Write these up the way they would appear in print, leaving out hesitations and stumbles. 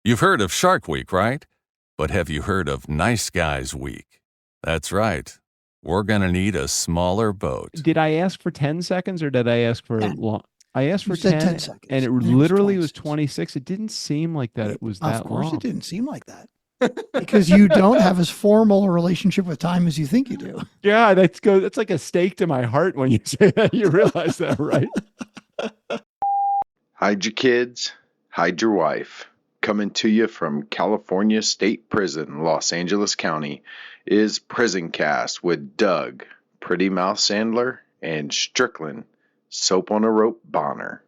You've heard of Shark Week, right? But have you heard of Nice Guys Week? That's right. We're going to need a smaller boat. Did I ask for 10 seconds or did I ask for long? I asked for 10 seconds. and it literally was 26. It didn't seem like that it was that long. Of course it didn't seem like that. Because you don't have as formal a relationship with time as you think you do. Yeah, that's like a stake to my heart when you say that. You realize that, right? Hide your kids, hide your wife. Coming to you from California State Prison, Los Angeles County, is Prison Cast with Doug, Pretty Mouth Sandler, and Strickland, Soap on a Rope Bonner.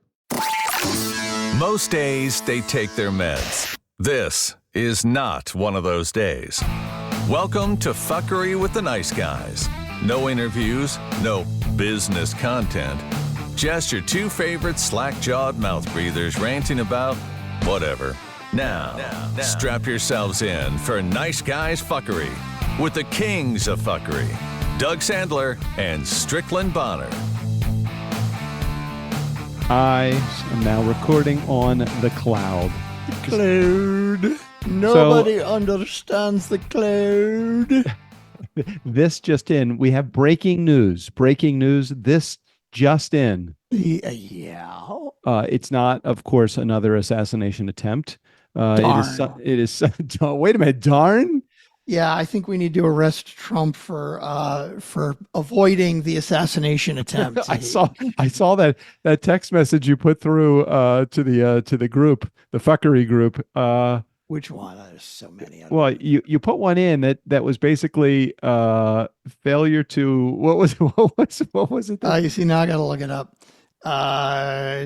Most days, they take their meds. This is not one of those days. Welcome to Fuckery with the Nice Guys. No interviews, no business content. Just your two favorite slack-jawed mouth breathers ranting about whatever. Now, strap yourselves in for Nice Guys Fuckery with the kings of fuckery, Doug Sandler and Strickland Bonner. I am now recording on the cloud. Cloud. Nobody understands the cloud. This just in. We have breaking news. Breaking news. This just in. Yeah. It's not, of course, another assassination attempt. Darn. It is. Wait a minute. Darn. Yeah, I think we need to arrest Trump for avoiding the assassination attempt. I saw that text message you put through to the group, the fuckery group. Which one? There's so many. Well, you put one in that was basically failure to what was it? You see, now I got to look it up. Well,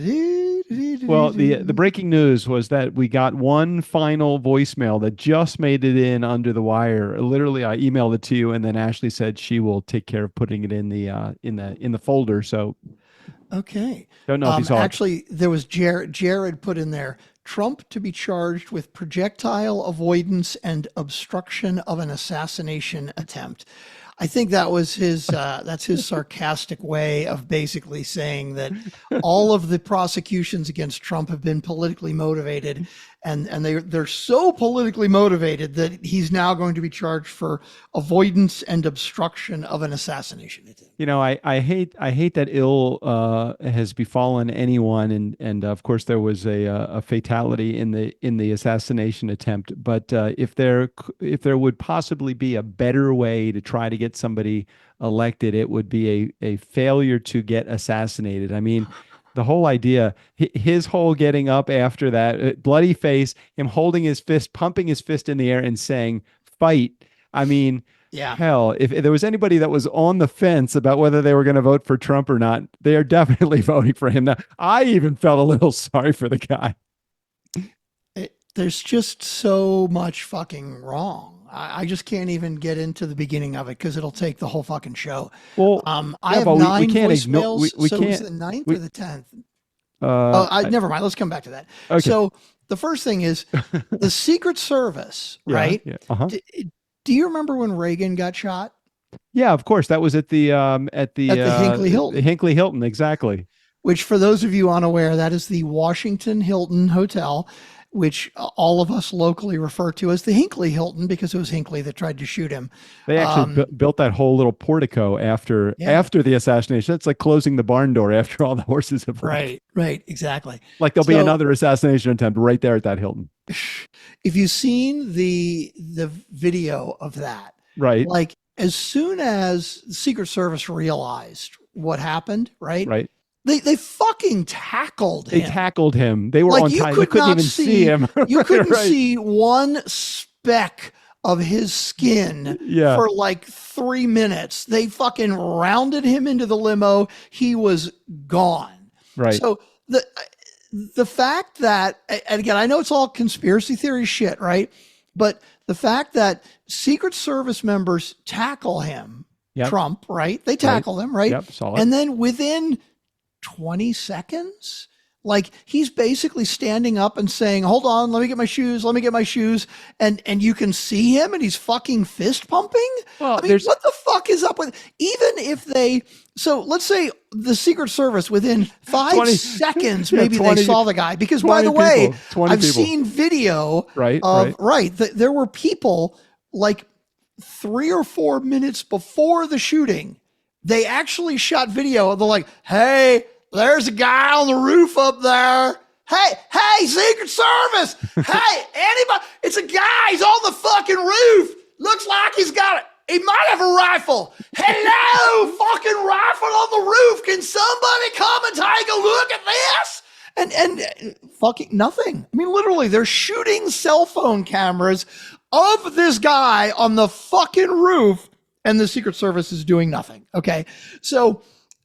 the breaking news was that we got one final voicemail that just made it in under the wire. Literally, I emailed it to you, and then Ashley said she will take care of putting it in the folder. So, okay. Don't know if you saw actually, there was Jared put in there. Trump to be charged with projectile avoidance and obstruction of an assassination attempt. I think that was that's his sarcastic way of basically saying that all of the prosecutions against Trump have been politically motivated, and they're so politically motivated that he's now going to be charged for avoidance and obstruction of an assassination attempt. You know, I hate that ill has befallen anyone, and of course there was a fatality in the assassination attempt. But if there would possibly be a better way to try to get somebody elected, it would be a failure to get assassinated. I mean, the whole idea, his whole getting up after that bloody face, him holding his fist, pumping his fist in the air, and saying "fight." I mean. Yeah. Hell, if there was anybody that was on the fence about whether they were going to vote for Trump or not, they are definitely voting for him. Now, I even felt a little sorry for the guy. There's just so much fucking wrong. I just can't even get into the beginning of it because it'll take the whole fucking show. Well, I have 9 voicemails. We so can't, it's the 9th or the 10th? Never mind. Let's come back to that. Okay. So the first thing is the Secret Service, right? Yeah. Uh-huh. Do you remember when Reagan got shot? Yeah, of course. That was at the Hinckley Hilton. Hinckley Hilton, exactly. Which, for those of you unaware, that is the Washington Hilton Hotel, which all of us locally refer to as the Hinckley Hilton because it was Hinckley that tried to shoot him. They actually built that whole little portico after the assassination. It's like closing the barn door after all the horses have left. Right, exactly. Like there'll be another assassination attempt right there at that Hilton. If you've seen the video of that, right? Like as soon as the Secret Service realized what happened, right? They fucking tackled him. They tackled him. They were on time. They couldn't even see him. You couldn't see one speck of his skin for like 3 minutes. They fucking rounded him into the limo. He was gone. Right. So the fact that, and again, I know it's all conspiracy theory shit, right? But the fact that Secret Service members tackle him, Trump, right? They tackle him, right? Yep, solid. And then within 20 seconds, Like he's basically standing up and saying, hold on, let me get my shoes. Let me get my shoes. And you can see him and he's fucking fist pumping. Well, I mean, what the fuck is up with, even if so let's say the Secret Service within 5 seconds, maybe they saw the guy, because by the way, I've seen video there were people like 3 or 4 minutes before the shooting. They actually shot video. They're like, hey, there's a guy on the roof up there. Hey, Secret Service. Hey, anybody? It's a guy. He's on the fucking roof. Looks like he might have a rifle. Hello, fucking rifle on the roof. Can somebody come and take a look at this? And fucking nothing. I mean, literally, they're shooting cell phone cameras of this guy on the fucking roof, and the Secret Service is doing nothing. Okay, so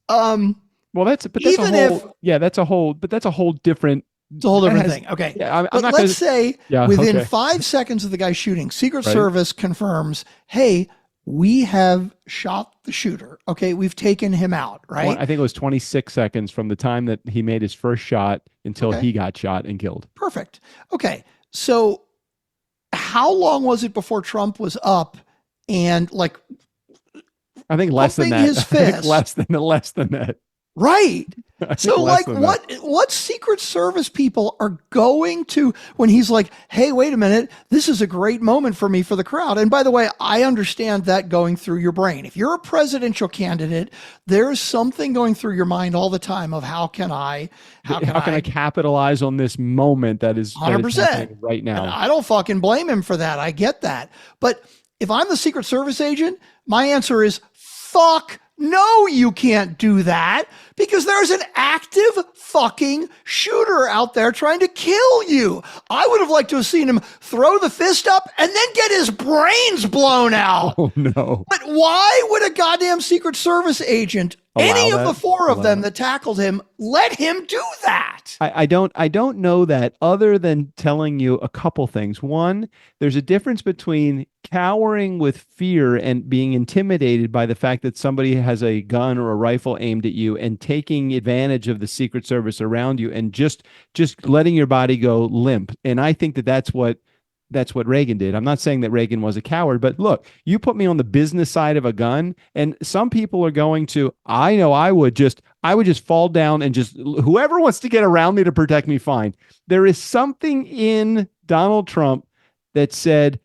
well, that's a whole different. It's a whole different thing. Okay, yeah, but let's say within 5 seconds of the guy shooting, Secret Service confirms, "Hey, we have shot the shooter. Okay, we've taken him out." Right? I think it was 26 seconds from the time that he made his first shot until he got shot and killed. Perfect. Okay, so how long was it before Trump was up and like? I think less than that. His fist. less than that. Right. So like what Secret Service people are going to, when he's like, hey, wait a minute, this is a great moment for me for the crowd. And by the way, I understand that going through your brain. If you're a presidential candidate, there's something going through your mind all the time of how can I capitalize on this moment that is 100% right now. And I don't fucking blame him for that. I get that. But if I'm the Secret Service agent, my answer is fuck no, you can't do that, because there's an active fucking shooter out there trying to kill you. I would have liked to have seen him throw the fist up and then get his brains blown out. Oh, no. But why would a goddamn Secret Service agent, any of the four of them that tackled him, let him do that? I don't know that, other than telling you a couple things. One, there's a difference between cowering with fear and being intimidated by the fact that somebody has a gun or a rifle aimed at you and taking advantage of the Secret Service around you and just letting your body go limp. And I think that's what Reagan did. I'm not saying that Reagan was a coward, but look, you put me on the business side of a gun, and some people are going to, I know I would just fall down and just, whoever wants to get around me to protect me, fine. There is something in Donald Trump that said,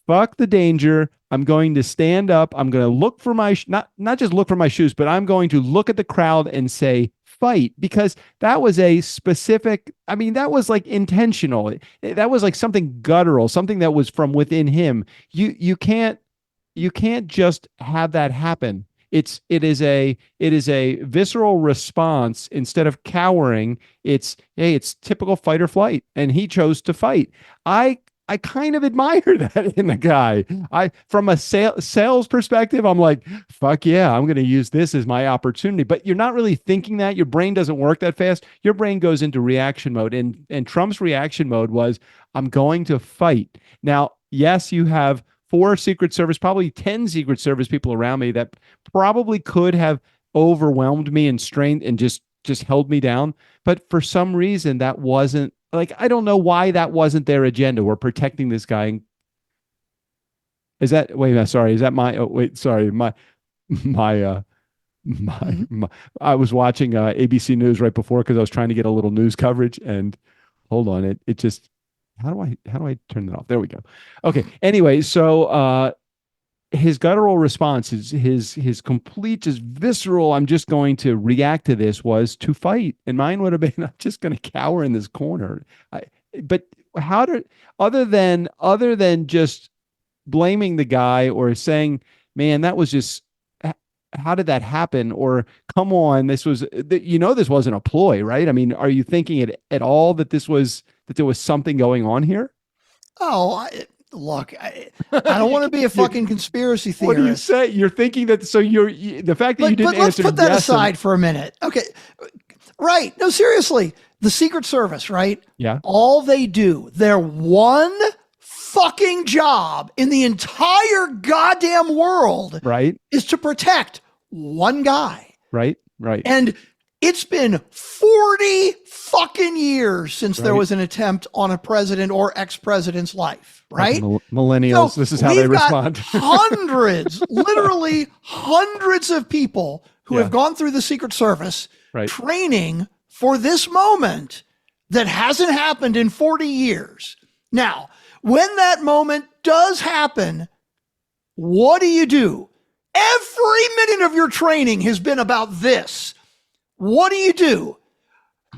fuck the danger. I'm going to stand up. I'm going to look for my, not just look for my shoes, but I'm going to look at the crowd and say, fight, because that was a specific, I mean, that was like intentional. That was like something guttural, something that was from within him. You can't just have that happen. It is a visceral response. Instead of cowering, it's typical fight or flight, and he chose to fight. I kind of admire that in the guy. From a sales perspective, I'm like, fuck yeah, I'm going to use this as my opportunity. But you're not really thinking that. Your brain doesn't work that fast. Your brain goes into reaction mode. And Trump's reaction mode was, I'm going to fight. Now, yes, you have 4 Secret Service, probably 10 Secret Service people around me that probably could have overwhelmed me and strained and just held me down. But for some reason, that wasn't, like, I don't know why that wasn't their agenda. We're protecting this guy. Is that I was watching ABC News right before, because I was trying to get a little news coverage, and hold on, it just, how do I turn that off? There we go. Okay. Anyway, so his guttural response, his complete, just visceral, I'm just going to react to this, was to fight. And mine would have been, I'm just going to cower in this corner. But other than just blaming the guy or saying, man, that was just, how did that happen? Or come on, this wasn't a ploy, right? I mean, are you thinking at all that there was something going on here? Oh, look, I don't want to be a fucking conspiracy theorist. What do you say? You're thinking that, so the fact that you didn't answer. Let's put that aside for a minute. Okay. Right. No, seriously. The Secret Service, right? Yeah. All they do, their one fucking job in the entire goddamn world, right, is to protect one guy. Right. And It's been 40 fucking years since there Right. was an attempt on a president or ex-president's life, right? Millennials, So this is how they we've got respond. hundreds, literally hundreds of people who Yeah. have gone through the Secret Service Right. training for this moment that hasn't happened in 40 years. Now, when that moment does happen, what do? Every minute of your training has been about this. What do?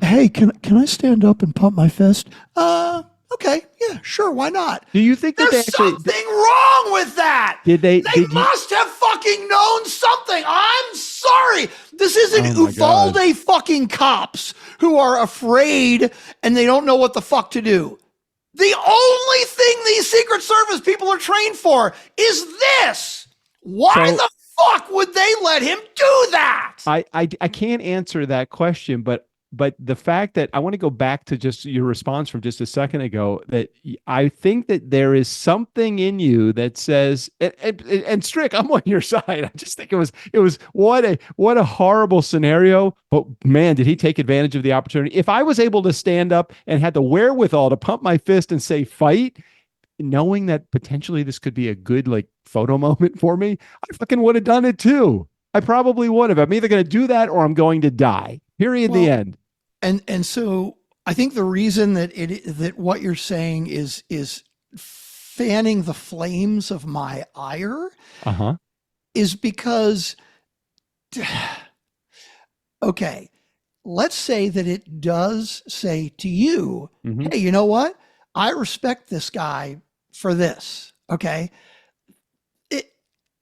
Hey, can I stand up and pump my fist? Okay, yeah, sure, why not? Do you think that There's they actually something wrong with that. did they? They Did you? must have fucking known something. I'm sorry. This isn't Oh my God. Uvalde fucking cops who are afraid and they don't know what the fuck to do. The only thing these Secret Service people are trained for is this. Why So- the fuck would they let him do that? I can't answer that question, but the fact that I want to go back to just your response from just a second ago, that I think that there is something in you that says, and Strick, I'm on your side. I just think it was what a horrible scenario. But man, did he take advantage of the opportunity? If I was able to stand up and had the wherewithal to pump my fist and say fight, knowing that potentially this could be a good like photo moment for me, I fucking would have done it too. I probably would have. I'm either going to do that or I'm going to die. Period. The end. And so I think the reason that what you're saying is fanning the flames of my ire is because, okay, let's say that it does say to you, hey, you know what? I respect this guy for this. Okay.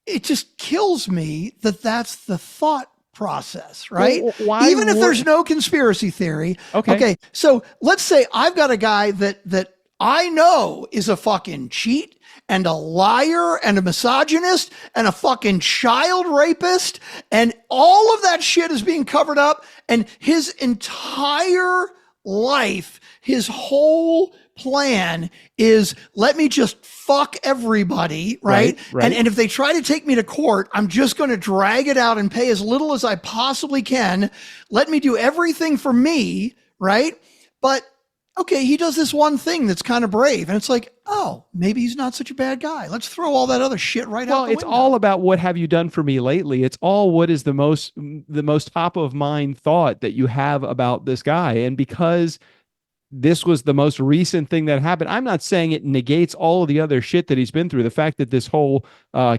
It just kills me that that's the thought process, right? Well, even if there's no conspiracy theory. Okay. So let's say I've got a guy that I know is a fucking cheat and a liar and a misogynist and a fucking child rapist, and all of that shit is being covered up, and his entire life, his whole plan is let me just fuck everybody, right? Right. And if they try to take me to court, I'm just going to drag it out and pay as little as I possibly can. Let me do everything for me, right? But okay, he does this one thing that's kind of brave, and it's like, oh, maybe he's not such a bad guy. Let's throw all that other shit right out the it's window. all about what have you done for me lately. It's all what is the most top of mind thought that you have about this guy. And because this was the most recent thing that happened, I'm not saying it negates all of the other shit that he's been through. The fact that this whole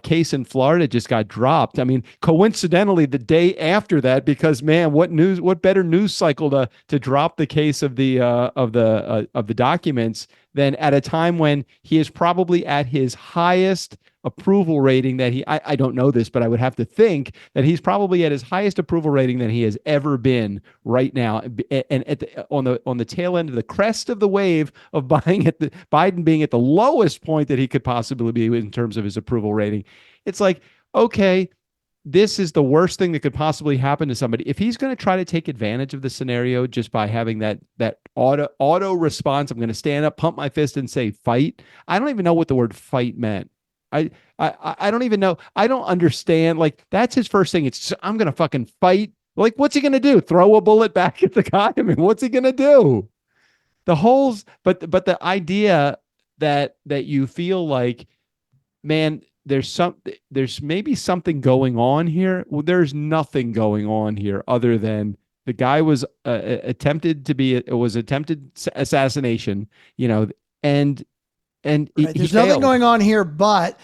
case in Florida just got dropped. I mean, coincidentally, the day after that, because man, what better news cycle to drop the case of the documents than at a time when he is probably at his highest approval rating that I don't know this, but I would have to think that he's probably at his highest approval rating than he has ever been right now. And on the tail end of the crest of the wave of Biden being at the lowest point that he could possibly be in terms of his approval rating. It's like, okay, this is the worst thing that could possibly happen to somebody. If he's going to try to take advantage of the scenario just by having that auto response, I'm going to stand up, pump my fist and say fight. I don't even know what the word fight meant. I don't even know. I don't understand. Like, that's his first thing. It's I'm going to fucking fight. Like, what's he going to do? Throw a bullet back at the guy? I mean, what's he going to do? But the idea that you feel like, man, there's maybe something going on here. Well, there's nothing going on here other than the guy was attempted assassination, and Right. he There's failed. nothing going on here, but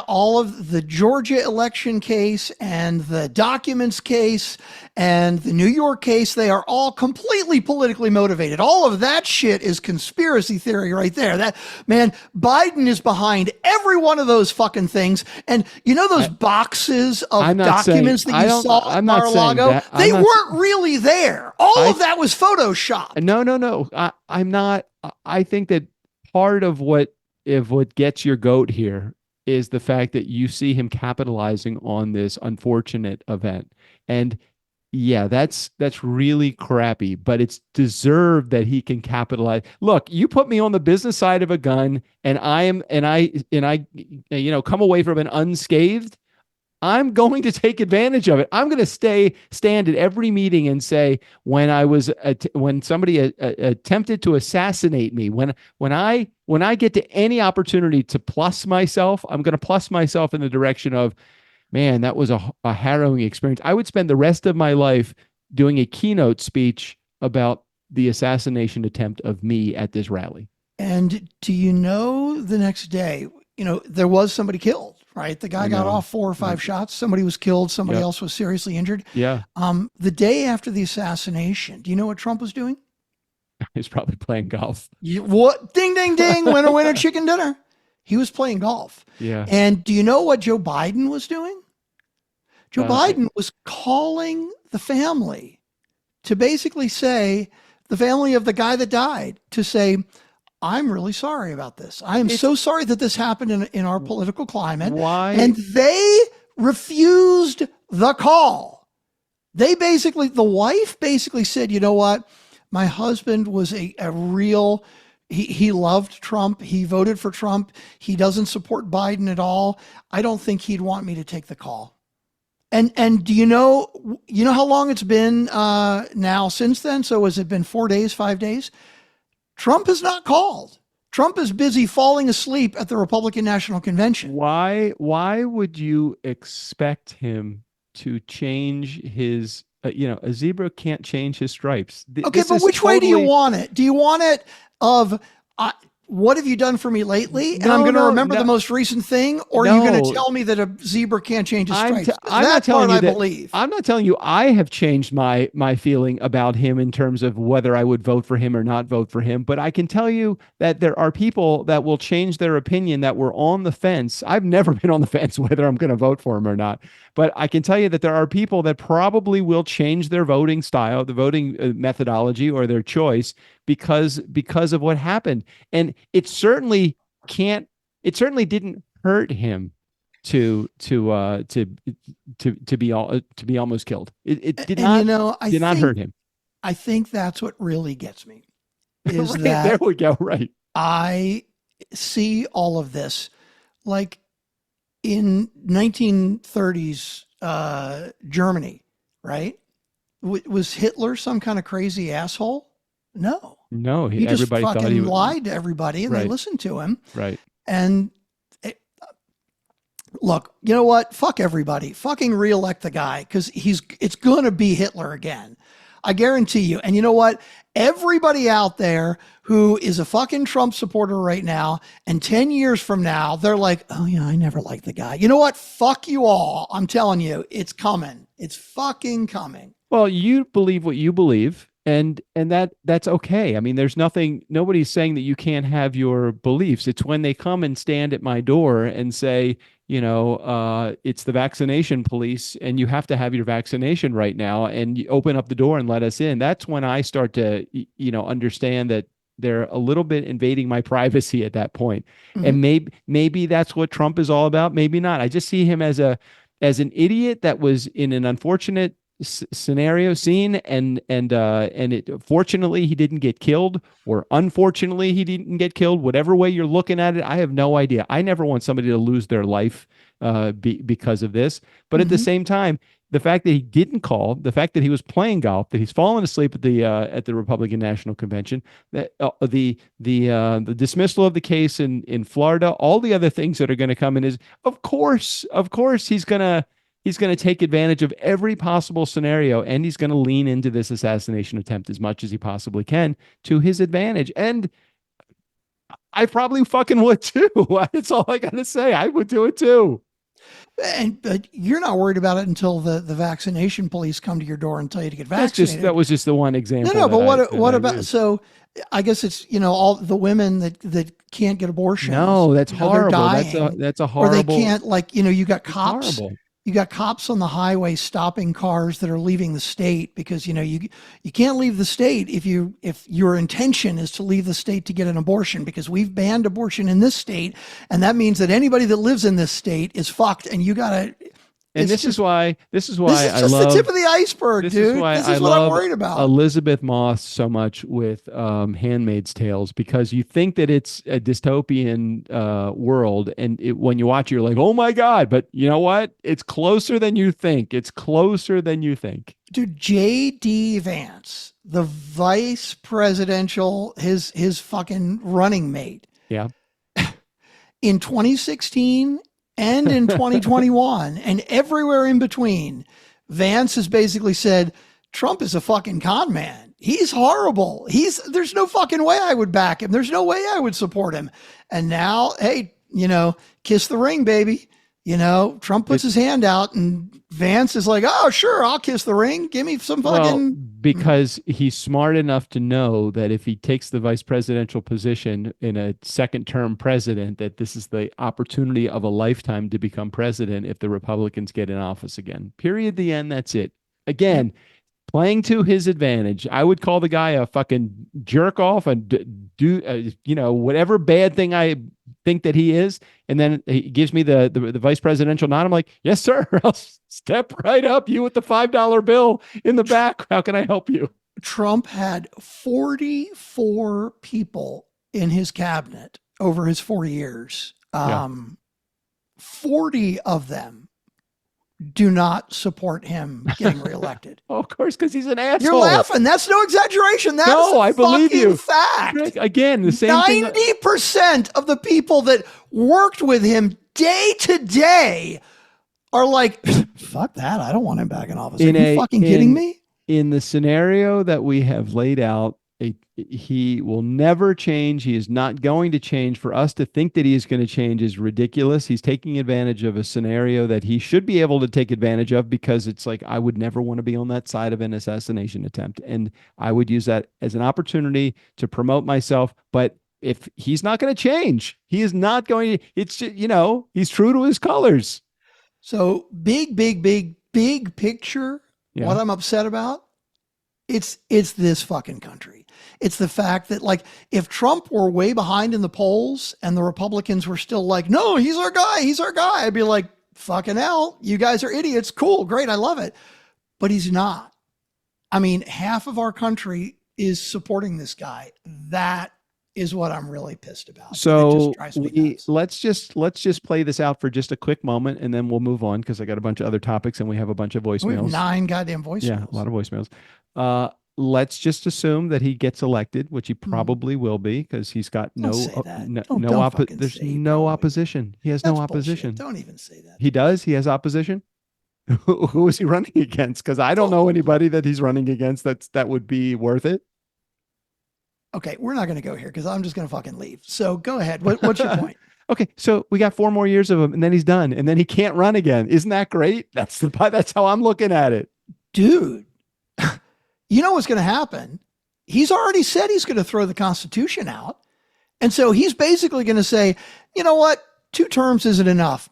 all of the Georgia election case and the documents case and the New York case, they are all completely politically motivated. All of that shit is conspiracy theory right there. That, man, Biden is behind every one of those fucking things. And you know those boxes of documents that you saw at Mar-a-Lago? They weren't really there. All of that was Photoshopped. No. I'm not. I think that part of what gets your goat here is the fact that you see him capitalizing on this unfortunate event. And yeah, that's really crappy, but it's deserved that he can capitalize. Look, you put me on the business side of a gun and I come away from it unscathed. I'm going to take advantage of it. I'm going to stand at every meeting and say, when somebody attempted to assassinate me, when I get to any opportunity to plus myself, I'm going to plus myself in the direction of, man, that was a harrowing experience. I would spend the rest of my life doing a keynote speech about the assassination attempt of me at this rally. And do you know, the next day, there was somebody killed, right? The guy got off 4 or 5 shots. Somebody was killed. Somebody else was seriously injured. Yeah. The day after the assassination, do you know what Trump was doing? He's probably playing golf. What? Ding, ding, ding. Winner, winner, chicken dinner. He was playing golf. Yeah. And do you know what Joe Biden was doing? Joe Biden was calling the family to basically say, the family of the guy that died, to say, I'm really sorry about this. I am so sorry that this happened in our political climate. Why? And they refused the call. The wife basically said, you know what? My husband was a real, he loved Trump. He voted for Trump. He doesn't support Biden at all. I don't think he'd want me to take the call. And do you know how long it's been now since then? So has it been 4 days, 5 days? Trump has not called. Trump is busy falling asleep at the Republican National Convention. Why would you expect him to change his, a zebra can't change his stripes. Okay, but which way do you want it? Do you want it of, what have you done for me lately? And I'm going to remember the most recent thing, or are you going to tell me that a zebra can't change his stripes? I'm not telling you that. Believe. I'm not telling you I have changed my feeling about him in terms of whether I would vote for him or not vote for him. But I can tell you that there are people that will change their opinion that were on the fence. I've never been on the fence whether I'm going to vote for him or not. But I can tell you that there are people that probably will change their voting style, the voting methodology, or their choice because of what happened. And it certainly didn't hurt him to be almost killed. It did not hurt him. I think that's what really gets me. Is right, that there we go. Right. I see all of this like in 1930s Germany, right? Was Hitler some kind of crazy asshole? No, he just fucking lied to everybody, and they listened to him. Right. And look, you know what? Fuck everybody. Fucking reelect the guy, because it's going to be Hitler again. I guarantee you. And you know what? Everybody out there who is a fucking Trump supporter right now, and 10 years from now, they're like, oh yeah, I never liked the guy. You know what? Fuck you all. I'm telling you, it's coming. It's fucking coming. Well, you believe what you believe. And that's okay. I mean, nobody's saying that you can't have your beliefs. It's when they come and stand at my door and say, it's the vaccination police and you have to have your vaccination right now, and you open up the door and let us in. That's when I start to, understand that they're a little bit invading my privacy at that point. Mm-hmm. And maybe that's what Trump is all about. Maybe not. I just see him as an idiot that was in an unfortunate scenario scene, and fortunately he didn't get killed, or unfortunately he didn't get killed. Whatever way you're looking at it, I have no idea. I never want somebody to lose their life because of this. But at the same time, the fact that he didn't call, the fact that he was playing golf, that he's fallen asleep at the Republican National Convention, that the dismissal of the case in Florida, all the other things that are going to come in is, of course he's going to take advantage of every possible scenario, and he's going to lean into this assassination attempt as much as he possibly can to his advantage. And I probably fucking would too. That's all I got to say. I would do it too. But you're not worried about it until the vaccination police come to your door and tell you to get vaccinated. That was just the one example. No, but what about, so I guess it's, all the women that can't get abortions. No, that's horrible. That's a horrible. Or they can't, you got cops. Horrible. You got cops on the highway stopping cars that are leaving the state because, you can't leave the state if your intention is to leave the state to get an abortion, because we've banned abortion in this state. And that means that anybody that lives in this state is fucked. And you got to, And It's this is why this is I just love the tip of the iceberg, this dude. is why This I is what I'm love worried about. Elizabeth Moss so much with Handmaid's Tales, because you think that it's a dystopian world, and when you watch it, you're like, oh my God. But you know what? It's closer than you think. It's closer than you think. Dude, J.D. Vance, the vice presidential, his fucking running mate Yeah. in 2016 and in 2021 and everywhere in between, Vance has basically said Trump is a fucking con man. He's horrible. There's no fucking way I would back him. There's no way I would support him. And now, hey, kiss the ring, baby. Trump puts his hand out and Vance is like, oh, sure, I'll kiss the ring. Give me some fucking. Because he's smart enough to know that if he takes the vice presidential position in a second term president, that this is the opportunity of a lifetime to become president if the Republicans get in office again. Period. The end. That's it. Again, playing to his advantage. I would call the guy a fucking jerk off and do whatever bad thing I think that he is, and then he gives me the vice presidential nod. I'm like, yes, sir. I'll step right up. You with the $5 bill in the back. How can I help you? Trump had 44 people in his cabinet over his 4 years. 40 of them do not support him getting reelected. Oh, of course, because he's an asshole. You're laughing. That's no exaggeration. That's I believe you. Fact. Again, the same 90% of the people that worked with him day to day are like, fuck that. I don't want him back in office. Are you fucking kidding me? In the scenario that we have laid out, he will never change. He is not going to change. For us to think that he is going to change is ridiculous. He's taking advantage of a scenario that he should be able to take advantage of, because it's like, I would never want to be on that side of an assassination attempt. And I would use that as an opportunity to promote myself. But if he's not going to change, he is not going to, it's, he's true to his colors. So big picture. Yeah. What I'm upset about, it's this fucking country. It's the fact that, like, if Trump were way behind in the polls and the Republicans were still like, no, he's our guy, I'd be like, fucking hell, you guys are idiots. Cool, great, I love it. But he's not. I mean, half of our country is supporting this guy. That is what I'm really pissed about. So let's just play this out for just a quick moment, and then we'll move on, because I got a bunch of other topics and we have a bunch of voicemails. We have 9 goddamn voicemails. Yeah, a lot of voicemails. Let's just assume that he gets elected, which he probably will be, because he's got there's no opposition. He has no opposition. Bullshit. Don't even say that. He does? He has opposition? Who is he running against? Because I don't know anybody that he's running against that would be worth it. Okay, we're not going to go here because I'm just going to fucking leave. So go ahead. What's your point? Okay, so we got 4 more years of him, and then he's done, and then he can't run again. Isn't that great? That's how I'm looking at it, dude. You know what's going to happen? He's already said he's going to throw the Constitution out, and so he's basically going to say, you know what, 2 terms isn't enough.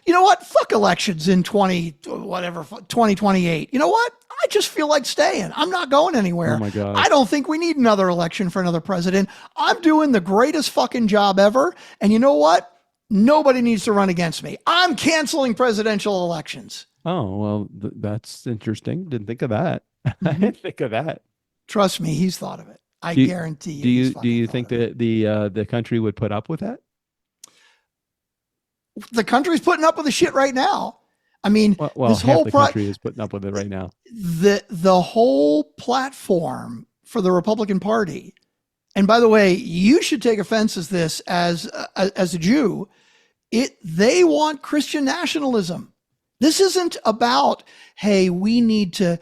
You know what? Fuck elections in 2028. You know what? I just feel like staying. I'm not going anywhere. Oh my God. I don't think we need another election for another president. I'm doing the greatest fucking job ever. And you know what? Nobody needs to run against me. I'm canceling presidential elections. Oh, well, that's interesting. Didn't think of that. I didn't think of that. Trust me, he's thought of it. I guarantee you. Do you think that the country would put up with that? The country's putting up with the shit right now. I mean, this whole country is putting up with it right now. The whole platform for the Republican Party, and by the way, you should take offense as a Jew. They want Christian nationalism. This isn't about, hey, we need to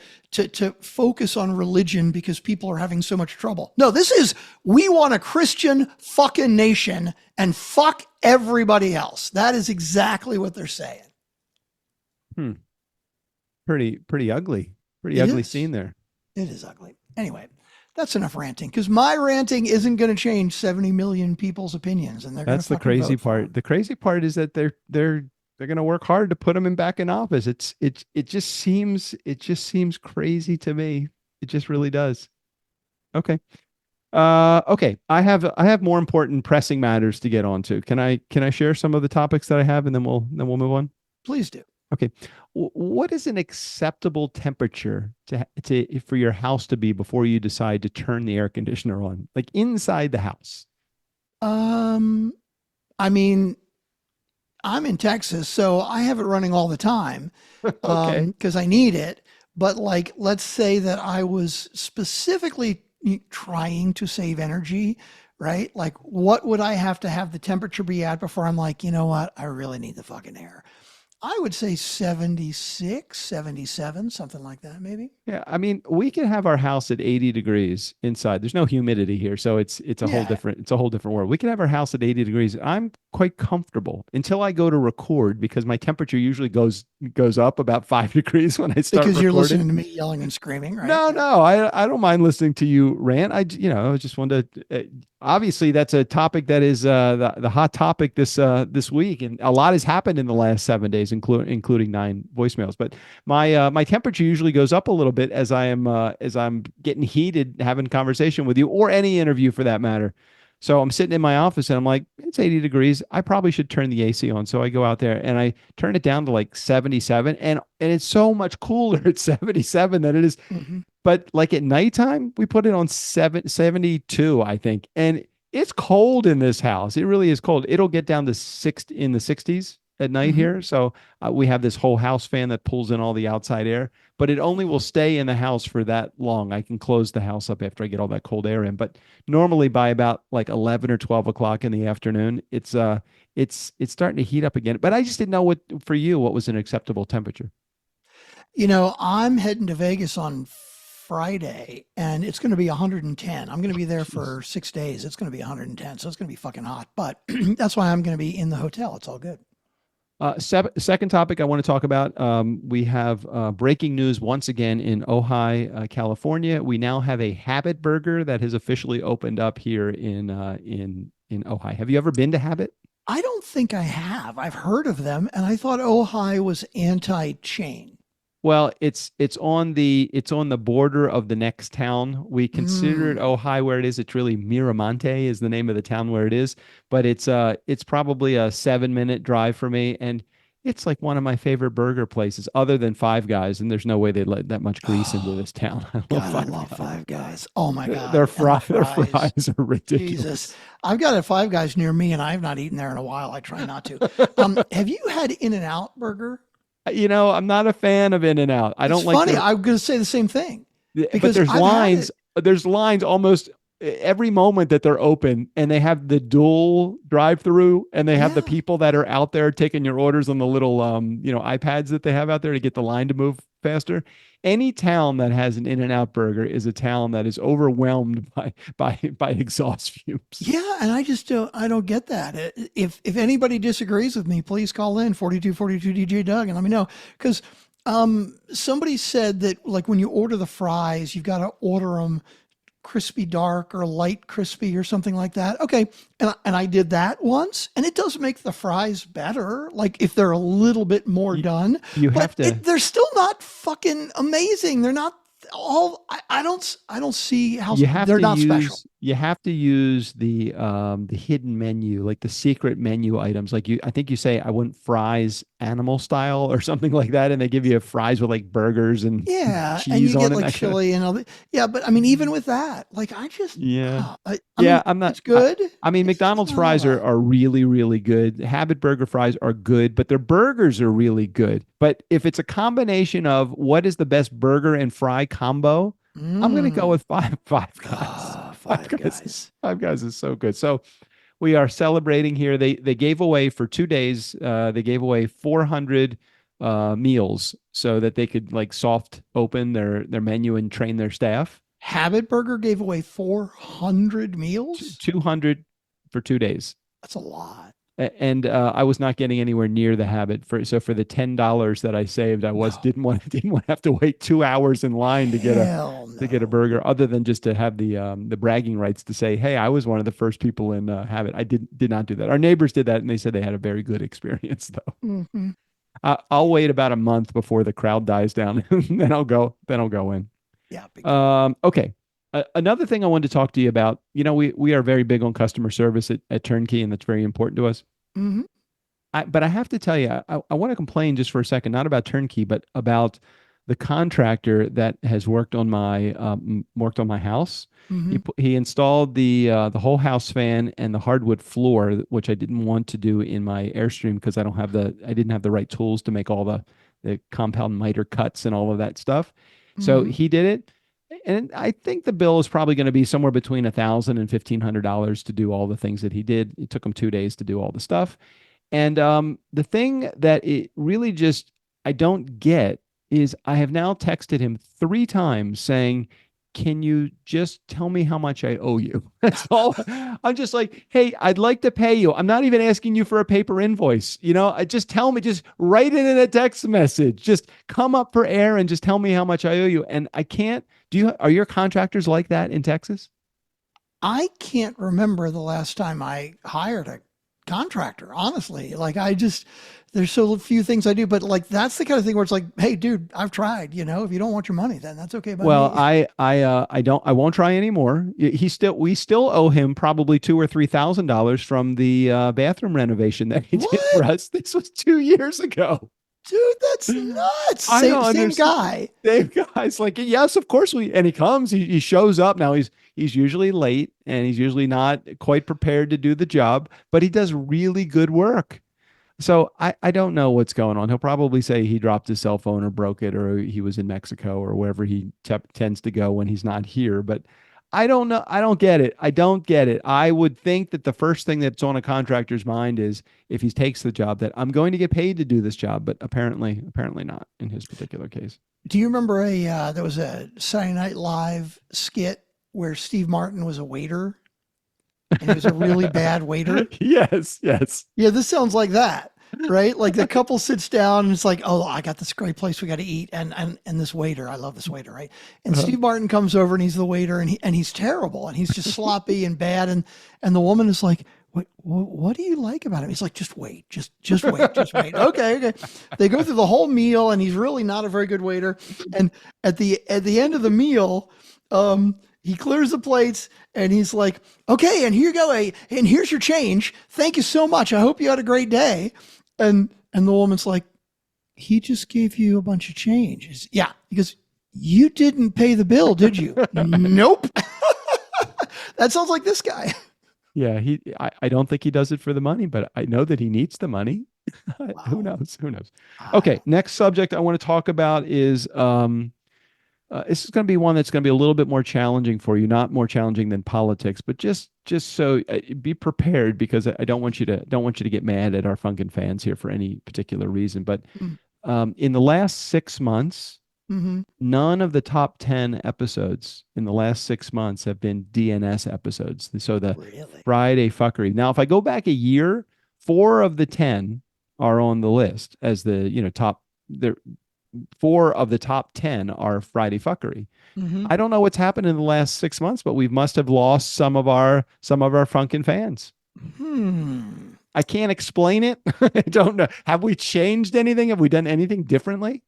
focus on religion because people are having so much trouble. No, this is, we want a Christian fucking nation and fuck everybody else. That is exactly what they're saying. Pretty ugly. Pretty ugly scene there. It is ugly. Anyway, that's enough ranting, because my ranting isn't going to change 70 million people's opinions, and that's the crazy part. The crazy part is that they're going to work hard to put him back in office. It just seems crazy to me. It just really does. Okay. Okay. I have more important pressing matters to get onto. Can I share some of the topics that I have, and then we'll move on? Please do. Okay. What is an acceptable temperature for your house to be before you decide to turn the air conditioner on, like inside the house? Um, I mean, I'm in Texas, so I have it running all the time Okay. because I need it. But like, let's say that I was specifically trying to save energy, right? Like, what would I have to have the temperature be at before I'm like, you know what? I really need the fucking air. I would say 76, 77, something like that, maybe. Yeah, I mean, we can have our house at 80 degrees inside. There's no humidity here, so Yeah. it's a whole different world. We can have our house at 80 degrees. I'm quite comfortable until I go to record because my temperature usually goes up about 5 degrees when I start Because you're recording. listening to me yelling and screaming, right? No, Yeah. no, I don't mind listening to you rant. I just wanted to. Obviously, that's a topic that is the hot topic this week, and a lot has happened in the last 7 days, including 9 voicemails. But my temperature usually goes up a little bit as I'm getting heated having conversation with you or any interview for that matter. So I'm sitting in my office and I'm like, it's 80 degrees. I probably should turn the AC on. So I go out there and I turn it down to like 77 and it's so much cooler at 77 than it is. Mhm. But like at nighttime, we put it on 72, I think. And it's cold in this house. It really is cold. It'll get down to in the 60s at night Mhm. here. So we have this whole house fan that pulls in all the outside air, but it only will stay in the house for that long. I can close the house up after I get all that cold air in. But normally by about like 11 or 12 o'clock in the afternoon, it's starting to heat up again. But I just didn't know what was an acceptable temperature. I'm heading to Vegas on Friday and it's going to be 110. I'm going to be there Jeez. for 6 days. It's going to be 110. So it's going to be fucking hot, but that's why I'm going to be in the hotel. It's all good. Second topic I want to talk about. We have breaking news once again in Ojai, California. We now have a Habit Burger that has officially opened up here in Ojai. Have you ever been to Habit? I don't think I have. I've heard of them and I thought Ojai was anti-chain. Well, it's on the border of the next town. We consider it Mm. Ojai where it is. It's really Miramonte is the name of the town where it is, but it's probably a 7 minute drive for me, and it's like one of my favorite burger places, other than Five Guys. And there's no way they let that much grease into Oh, this town. I love God, I Five love Guys. Five Guys. Oh my Their God. And the their fries. fries are Jesus. ridiculous. I've got a Five Guys near me and I have not eaten there in a while. I try not to. Have you had In-N-Out burger? I'm not a fan of In-N-Out. I It's don't like funny. their I'm going to say the same thing but because I've had it. there's lines almost every moment that they're open, and they have the dual drive through, and they have the Yeah. people that are out there taking your orders on the little iPads that they have out there to get the line to move faster. Any town that has an In-N-Out burger is a town that is overwhelmed by exhaust fumes. Yeah, and I don't get that. If anybody disagrees with me, please call in 4242 DJ Doug and let me know because somebody said that like when you order the fries, you've got to order them crispy dark or light crispy or something like that. Okay. And I did that once and it does make the fries better. Like if they're a little bit more You, done, you but have to they're still not fucking amazing. They're not I don't see how you have they're to not special. use the hidden menu, like the secret menu items. Like I think you say I want fries animal style or something like that, and they give you fries with like burgers and Yeah, and cheese you on get it and like that kind of. chili and all that. Yeah, but I mean, even with that, like I just, Yeah. I Yeah, mean, I'm not. it's good. I mean, It's just McDonald's not all fries are, that. are really, really good. Habit Burger fries are good, but their burgers are really good. But if it's a combination of what is the best burger and fry combo, I'm gonna go Mm. with Five Guys. Five Five Guys, Guys. Five Guys is so good. So we are celebrating here. They gave away for 2 days. They gave away 400 meals so that they could like soft open their menu and train their staff. Habit Burger gave away 400 meals. 200 for 2 days. That's a lot. And I was not getting anywhere near the Habit for the $10 that I saved. I was No, didn't want to have to wait 2 hours in line hell to get a no. burger, other than just to have the bragging rights to say, hey, I was one of the first people in Habit. I did not do that. Our neighbors did that, and they said they had a very good experience though. Hmm. I'll wait about a month before the crowd dies down, and then I'll go. Then I'll go in. Yeah, big time. Okay. Another thing I wanted to talk to you about, we are very big on customer service at Turnkey, and that's very important to us. Hmm. but I have to tell you, I want to complain just for a second, not about Turnkey, but about the contractor that has worked on my house. Hmm. He installed the whole house fan and the hardwood floor, which I didn't want to do in my Airstream because I didn't have the right tools to make all the compound miter cuts and all of that stuff. So Hmm. he did it. And I think the bill is probably going to be somewhere between $1,000 and $1,500 to do all the things that he did. It took him 2 days to do all the stuff. And the thing that it really just I don't get is I have now texted him 3 times saying, "Can you just tell me how much I owe you?" That's all. I'm just like, "Hey, I'd like to pay you. I'm not even asking you for a paper invoice. Just tell me, just write it in a text message. Just come up for air and just tell me how much I owe you." And I can't. Are your contractors like that in Texas? I can't remember the last time I hired a contractor, honestly. There's so few things I do, but like that's the kind of thing where it's like, hey, dude, I've tried. If you don't want your money, then that's okay by Well, me. I won't try anymore. We still owe him probably $2,000 or $3,000 from the bathroom renovation that he did for What? us. This was 2 years ago. Dude, that's nuts. I don't Same understand. guy. Dave guy's like, yes, of course and he comes, he shows up. Now he's usually late and he's usually not quite prepared to do the job, but he does really good work. So I don't know what's going on. He'll probably say he dropped his cell phone or broke it, or he was in Mexico or wherever he tends to go when he's not here. But I don't know. I don't get it. I don't get it. I would think that the first thing that's on a contractor's mind is if he takes the job that I'm going to get paid to do this job, but apparently not in his particular case. Do you remember there was a Saturday Night Live skit where Steve Martin was a waiter and he was a really bad waiter? Yes. Yeah, this sounds like that, right? Like the couple sits down and it's like, oh, I got this great place we got to eat, and this waiter, I love this waiter, right? And Steve Martin comes over and he's the waiter, and he's terrible, and he's just sloppy and bad, and the woman is like, what do you like about him? He's like, just wait, just wait. Okay. They go through the whole meal, and he's really not a very good waiter. And at the end of the meal, he clears the plates and he's like, okay, and here you go. And here's your change. Thank you so much. I hope you had a great day. And the woman's like, he just gave you a bunch of change. Yeah. He goes, you didn't pay the bill, did you? Nope. That sounds like this guy. Yeah. I don't think he does it for the money, but I know that he needs the money. Wow. Who knows? Okay. Next subject I want to talk about is, this is going to be one that's going to be a little bit more challenging for you, not more challenging than politics, but just so be prepared, because I don't want you to get mad at our Funkin' fans here for any particular reason. But in the last 6 months, none of the top 10 episodes in the last 6 months have been DNS episodes. So the Really? Friday fuckery. Now, if I go back a year, 4 of the 10 are on the list as the top. 4 of the top 10 are Friday fuckery. I don't know what's happened in the last 6 months, but we must have lost some of our Funkin' fans. I can't explain it. I don't know. Have we changed anything? Have we done anything differently?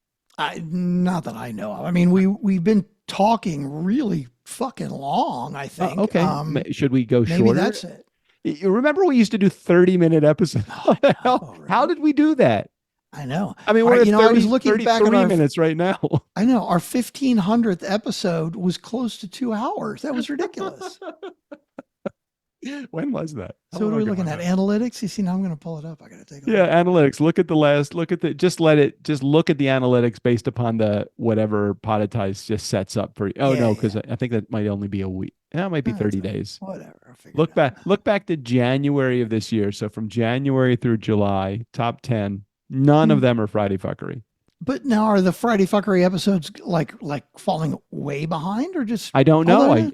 Not that I know of. I mean, we've been talking really fucking long, I think. Okay. Should we go shorter? Maybe that's it. You remember we used to do 30-minute episodes? How did we do that? I know. I mean, we're at 30, I was looking back at 33 minutes right now. I know. Our 1500th episode was close to 2 hours. That was ridiculous. When was that? So what are we looking at? Analytics? You see, now I'm going to pull it up. I got to take a look. Analytics. Look at just look at the analytics based upon the whatever Podetize just sets up for you. Oh, no, because I think that might only be a week. That might be 30 days. Whatever. I'll figure it out. Look back to January of this year. So from January through July, top 10, none of them are Friday fuckery. But now are the Friday fuckery episodes like falling way behind, or just? I don't know. I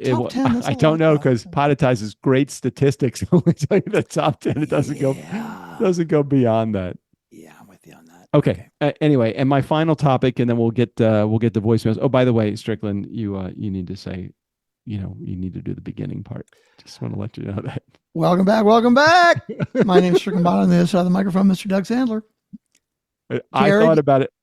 don't know, because Podetize has great statistics. Only tell you the top 10. It doesn't go beyond that. Yeah, I'm with you on that. Okay. Anyway, and my final topic, and then we'll get the voicemails. Oh, by the way, Strickland, you need to say, you need to do the beginning part. Just want to let you know that. Welcome back. My name is Strickland. On the other side of the microphone, Mr. Doug Sandler. I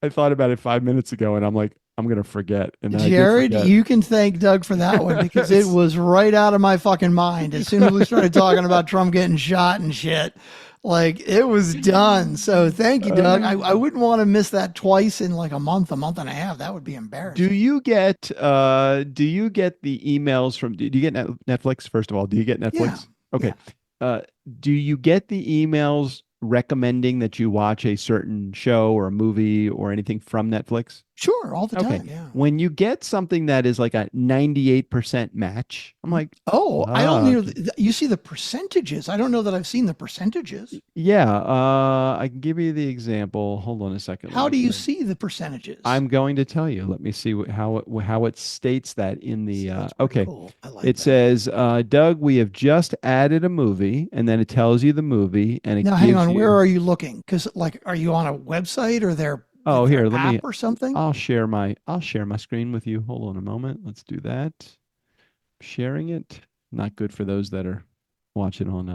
thought about it 5 minutes ago, and I'm like, I'm going to forget. And Jared, you can thank Doug for that one, because it was right out of my fucking mind. As soon as we started talking about Trump getting shot and shit, Like it was done. So thank you, Doug. I wouldn't want to miss that twice in like a month and a half. That would be Do embarrassing. you get the emails from do you get Netflix first of all? Do you get Yeah. Netflix? Okay. Yeah. Do you get the emails recommending that you watch a certain show or a movie or anything from Netflix? Sure. All the Okay. time. Yeah. When you get something that is like a 98% match, I'm like, Oh, I don't know. okay. You see the percentages. I don't know that I've seen the percentages. Yeah, I can give you the example. Hold on a second. Let How me do you see. see the percentages? I'm going to tell you. Let me see how it states that in the That's pretty okay. cool. I like It that. says, Doug, we have just added a movie, and then it tells you the movie, and it Now, hang gives on. Where you. are you looking? Because, like, are you on a website or Oh, their here, let app me. or something? I'll share my screen with you. Hold on a moment. Let's do that. Sharing it. Not good for those that are watching on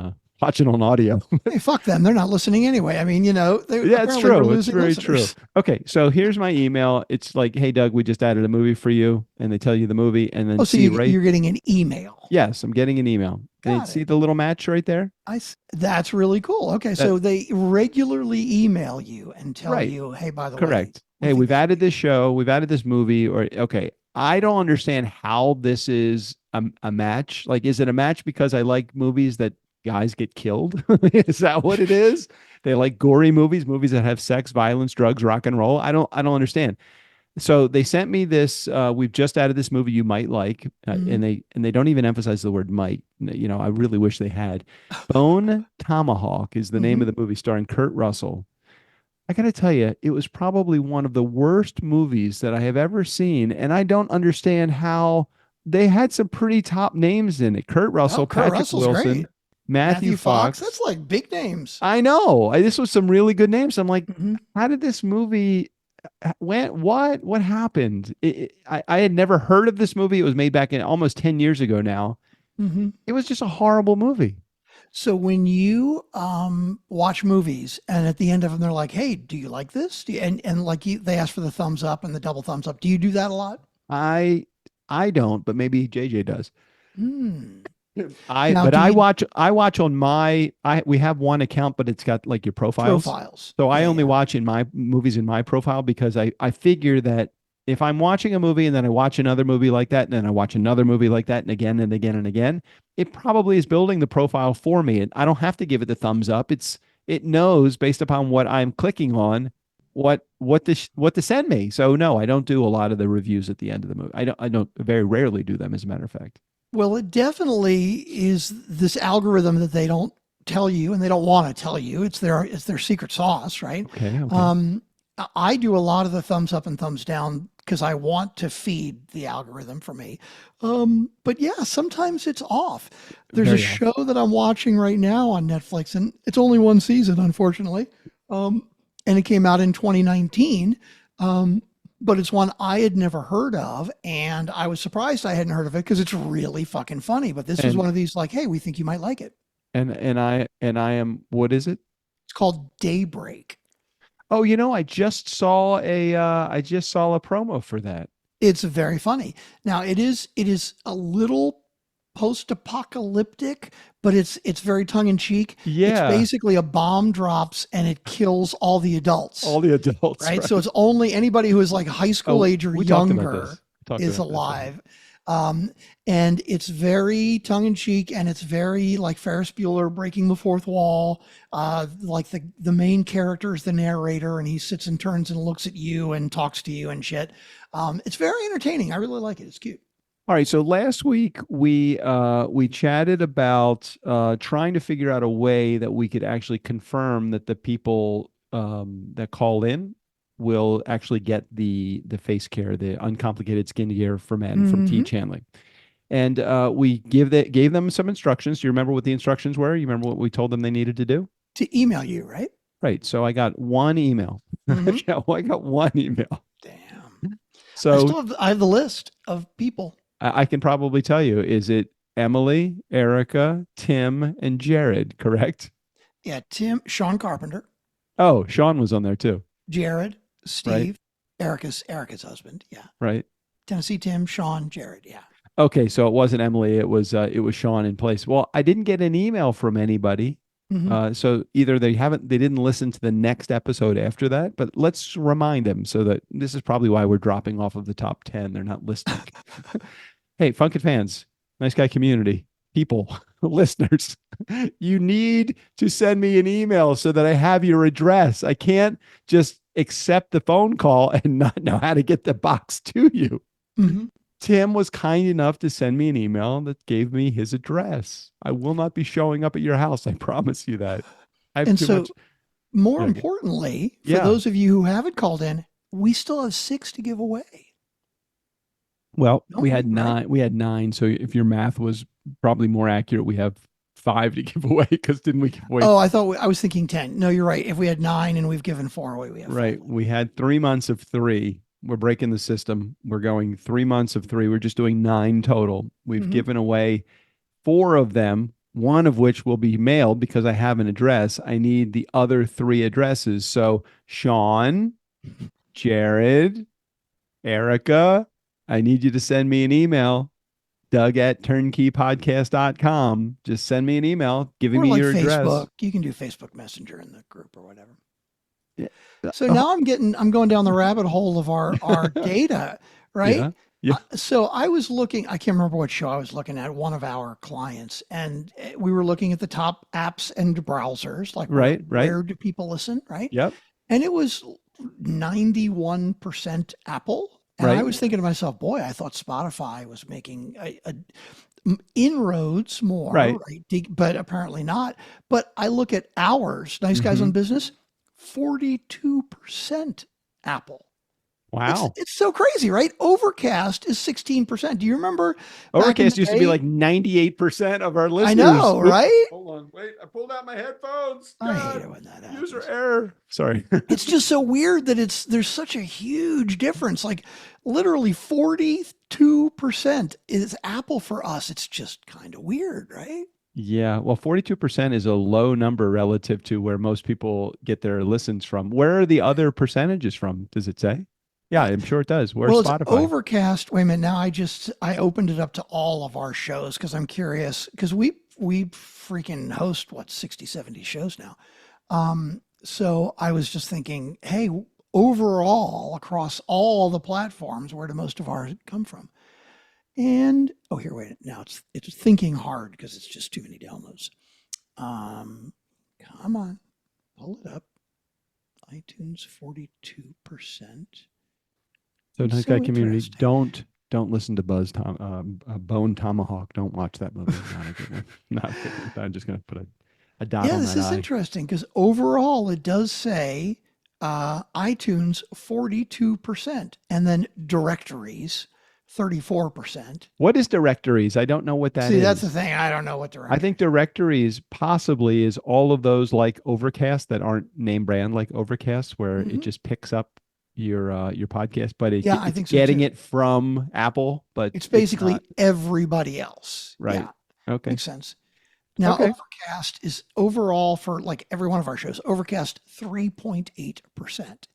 audio. Hey, fuck them. They're not listening anyway. I mean, Yeah, it's apparently we're true. It's losing very true. listeners. Okay, so here's my email. It's like, hey Doug, we just added a movie for you, and they tell you the movie, and then Oh, so see right. you're getting an email. Yes, I'm getting an email. And Got see it. the little match right there? That's really cool. Okay, That so they regularly email you and tell right. you, hey, by the way, Correct. we Hey, think we've this would added be this show, we've added this movie, or okay. I don't understand how this is a match. Like, is it a match because I like movies that guys get killed? Is that what it is? They like gory movies that have sex, violence, drugs, rock and roll. I don't understand. So they sent me this. We've just added this movie you might like, Mhm. and they don't even emphasize the word might. You know, I really wish they had. Bone Tomahawk is the name of Mhm. the movie, starring Kurt Russell. I got to tell you, it was probably one of the worst movies that I have ever seen, and I don't understand how they had some pretty top names in it. Kurt Oh, Russell, Kurt Patrick Russell's Wilson, great. Matthew Matthew Fox, that's Fox. like big names. I know. This was some really good names. I'm like, Mhm. how did this movie went? What happened? I had never heard of this movie. It was made back in almost 10 years ago now. Mhm. It was just a horrible movie. So when you watch movies and at the end of them they're like, "Hey, do you like this?" And like they ask for the thumbs up and the double thumbs up. Do you do that a lot? I I don't, but maybe JJ does. Hmm. I Now, but do you I watch on my I we have one account, but it's got like your profiles. profiles? So I Yeah, only yeah. watch in my movies in my profile because I figure that if I'm watching a movie and then I watch another movie like that, and then I watch another movie like that, and again and again and again, it probably is building the profile for me. And I don't have to give it the thumbs up. It knows based upon what I'm clicking on what to send me. So no, I don't do a lot of the reviews at the end of the movie. I don't very rarely do them, as a matter of fact. Well, it definitely is this algorithm that they don't tell you and they don't want to tell you. It's their secret sauce, right? Okay, okay. Um, I do a lot of the thumbs up and thumbs down because I want to feed the algorithm for me. But yeah, sometimes it's off. There's a Very off. show that I'm watching right now on Netflix, and it's only one season, unfortunately. And it came out in 2019. But it's one I had never heard of, and I was surprised I hadn't heard of it because it's really fucking funny. But this was And one of these like, hey, we think you might like it. and I am, what is it? It's called Daybreak. Oh, I just saw a promo for that. It's very funny. Now it is a little post-apocalyptic, but it's very tongue-in-cheek. It's Yeah, basically a bomb drops and it kills all the adults, all the adults, right? So right? it's only anybody who is like high school Oh, age or we talked about younger this. We talked is about this. Yeah. alive. Um, and it's very tongue-in-cheek and it's very like Ferris Bueller breaking the fourth wall. Like the main character is the narrator and he sits and turns and looks at you and talks to you and shit. It's very entertaining. I really like it. It's cute. All right. So last week we chatted about trying to figure out a way that we could actually confirm that the people that call in will actually get the face care, the uncomplicated skin care for men from T Hmm. Chanley. And we gave them some instructions. Do you remember what the instructions were? You remember what we told them they needed to do? To email you, right? Right. So I got one email. Hmm. Yeah, well, I got one email. Damn. So I have the list of people. I can probably tell you, is it Emily, Erica, Tim, and Jared, correct? Yeah, Sean Carpenter, Oh, Sean was on there too, Jared, right? Steve, Erica's husband. Yeah. Right. Tennessee Tim, Sean, Jared. Yeah. Okay, so it wasn't Emily, it was Sean in place. Well, I didn't get an email from anybody Mhm. So either they didn't listen to the next episode after that, but let's remind them so that this is probably why we're dropping off of the top 10. They're not listening. Hey, Funkin' fans, nice guy community, people, listeners, you need to send me an email so that I have your address. I can't just accept the phone call and not know how to get the box to you. Mhm. Tim was kind enough to send me an email that gave me his address. I will not be showing up at your house. I promise you that. I have And too so, much. more Yeah. importantly, for Yeah. those of you who haven't called in, we still have 6 to give away. Well, Don't we we, had right? 9. We had 9. So if your math was probably more accurate, we have 5 to give away. Because didn't we give away? Oh, I was thinking 10. No, you're right. If we had 9 and we've given 4 away, we have 5. Right. We had 3 months of 3. We're breaking the system. We're going 3 months of 3. We're just doing 9 total. We've Mhm. given away 4 of them, one of which will be mailed because I have an address. I need the other 3 addresses. So Sean, Jared, Erica, I need you to send me an email. Doug at turnkeypodcast.com. Just send me an email giving Or me like your address. Facebook. You can do Facebook Messenger in the group or whatever. Yeah. So now I'm going down the rabbit hole of our data, right? Yeah. Yeah. So I was looking, I can't remember what show I was looking at, one of our clients, and we were looking at the top apps and browsers, like Right. where do people listen, right? Yep. And it was 91% Apple. And I Right. was thinking to myself, boy, I thought Spotify was making inroads more, Right. But apparently not. But I look at ours, Nice Guys on Business, 42% Apple. Wow. It's so crazy, right? Overcast is 16%. Do you remember back in Overcast the used to be day? like 98% of our listeners. I know, Whoops. right? Hold on. Wait. I pulled out my headphones. I hate God. it when that happens. User error. Sorry. It's just so weird that there's such a huge difference. Like literally 42% is Apple for us. It's just kind of weird, right? Yeah. Well, 42% is a low number relative to where most people get their listens from. Where are the other percentages from? Does it say? Yeah, I'm sure it does. Where's Well, it's Spotify? Overcast. Wait a minute. Now I opened it up to all of our shows because I'm curious because we freaking host 60, 70 shows now. So I was just thinking, hey, overall across all the platforms, where do most of ours come from? And here, wait. Now it's thinking hard because it's just too many downloads. Come on, pull it up. iTunes 42%. So nice So guy community, interesting. don't listen to Bone Tomahawk. Don't watch that movie. Not a good one. Not a good one. I'm just gonna put a dot Yeah, on this that is eye. interesting because overall it does say iTunes 42% and then directories 34%. What is directories? I don't know what that See, is. that's the thing. I don't know what I directory. think directories possibly is all of those like Overcast that aren't name brand like Overcast, where it just picks up your podcast, but Yeah, I it's think so getting too. it from Apple, but It's basically not. everybody else. Right. Yeah, Okay. makes sense. Now, Okay. Overcast is overall for like every one of our shows, Overcast 3.8%.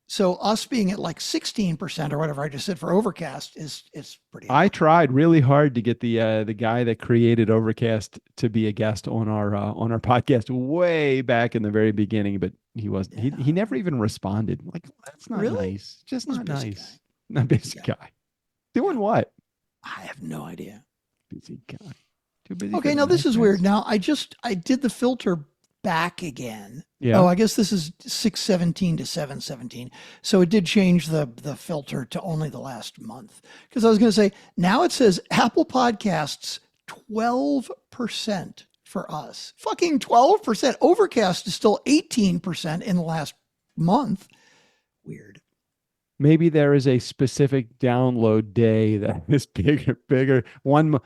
So us being at like 16% or whatever I just said for Overcast is pretty high. I tried really hard to get the guy that created Overcast to be a guest on our podcast way back in the very beginning, but he wasn't. He never even responded. Like, that's not Really? nice. Just He's a not busy nice. guy. Not busy guy. Doing what? I have no idea. Busy guy. Too busy. Okay, for now this nice is guys. weird. Now I did the filter back again. Yeah. Oh, I guess this is 617 to 717. So it did change the filter to only the last month. Because I was going to say, now it says Apple Podcasts 12% for us. Fucking 12%. Overcast is still 18% in the last month. Weird. Maybe there is a specific download day that is bigger. One,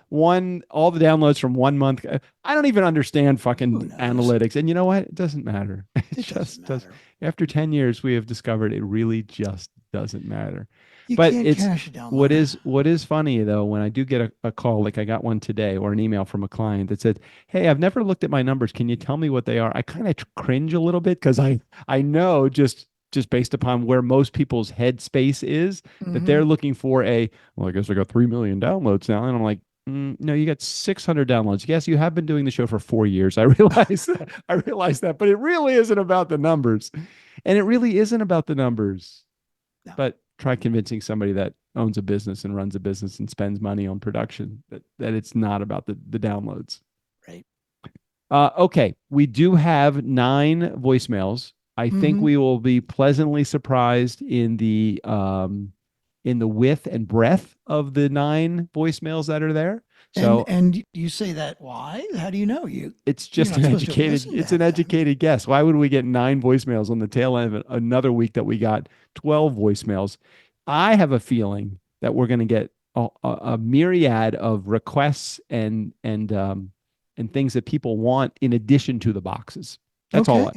all the downloads from 1 month. I don't even understand fucking analytics. And you know what? It doesn't matter. It just does. After 10 years, we have discovered it really just doesn't matter. But can't cash it down. What is funny though, when I do get a call, like I got one today, or an email from a client that said, "Hey, I've never looked at my numbers. Can you tell me what they are?" I kind of cringe a little bit because I know just based upon where most people's headspace is, that they're looking for well, I guess I got 3 million downloads now. And I'm like, No, you got 600 downloads. Yes, you have been doing the show for 4 years. I realize that. I realize that, but it really isn't about the numbers. And it really isn't about the numbers. No. But try convincing somebody that owns a business and runs a business and spends money on production that it's not about the downloads. Right. Okay. We do have 9 voicemails. I think we will be pleasantly surprised in the width and breadth of the 9 voicemails that are there. So and you say that why? How do you know? It's just an educated guess. Why would we get 9 voicemails on the tail end of another week that we got 12 voicemails? I have a feeling that we're going to get a myriad of requests and things that people want in addition to the boxes. That's all.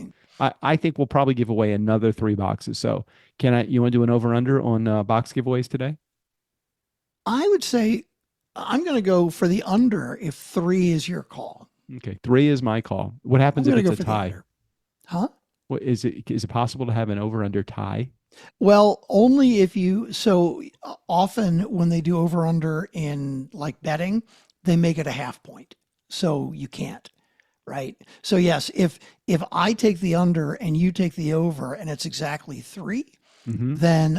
I think we'll probably give away another 3 boxes. So you want to do an over-under on box giveaways today? I would say I'm going to go for the under if 3 is your call. Okay. 3 is my call. What happens if it's a tie? Huh? What, is it possible to have an over-under tie? Well, only if so often when they do over-under in like betting, they make it a half point. So you can't. Right. So yes, if I take the under and you take the over and it's exactly 3, then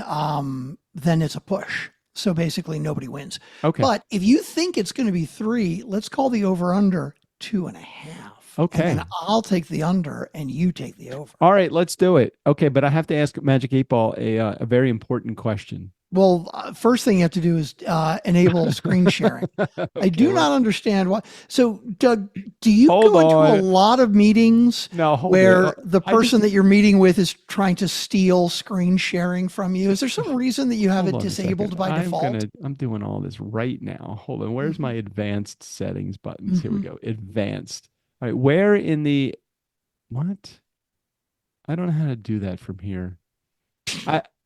it's a push. So basically nobody wins. Okay. But if you think it's going to be 3, let's call the over under 2.5. Okay. And I'll take the under and you take the over. All right, let's do it. Okay, but I have to ask Magic 8 Ball a very important question. Well, first thing you have to do is enable screen sharing. Okay, I do not understand why. So, Doug, do you go into a lot of meetings where the person that you're meeting with is trying to steal screen sharing from you? Is there some reason that you have it disabled by default? I'm doing all this right now. Hold on. Where's my advanced settings buttons? Here we go. Advanced. All right. Where in the what? I don't know how to do that from here.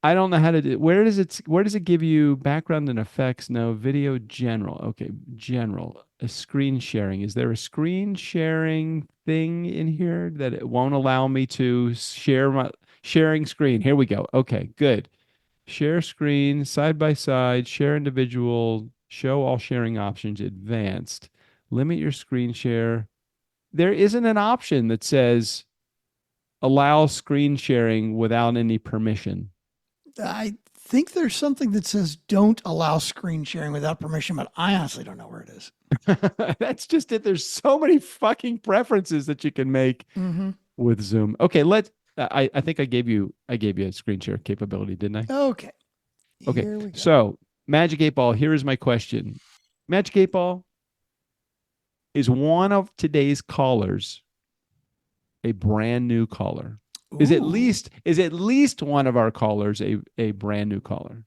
I don't know how to do. Where does it give you background and effects? No, video general. Okay, general. A screen sharing. Is there a screen sharing thing in here that it won't allow me to share my sharing screen? Here we go. Okay, good. Share screen, side by side, share individual, show all sharing options, advanced. Limit your screen share. There isn't an option that says allow screen sharing without any permission. I think there's something that says don't allow screen sharing without permission, but I honestly don't know where it is. That's just it. There's so many fucking preferences that you can make with Zoom. Okay, I think I gave you a screen share capability, didn't I? Okay. Okay. So Magic 8 Ball, here is my question. Magic 8 Ball, is one of today's callers a brand new caller? Ooh. Is at least one of our callers a brand new caller?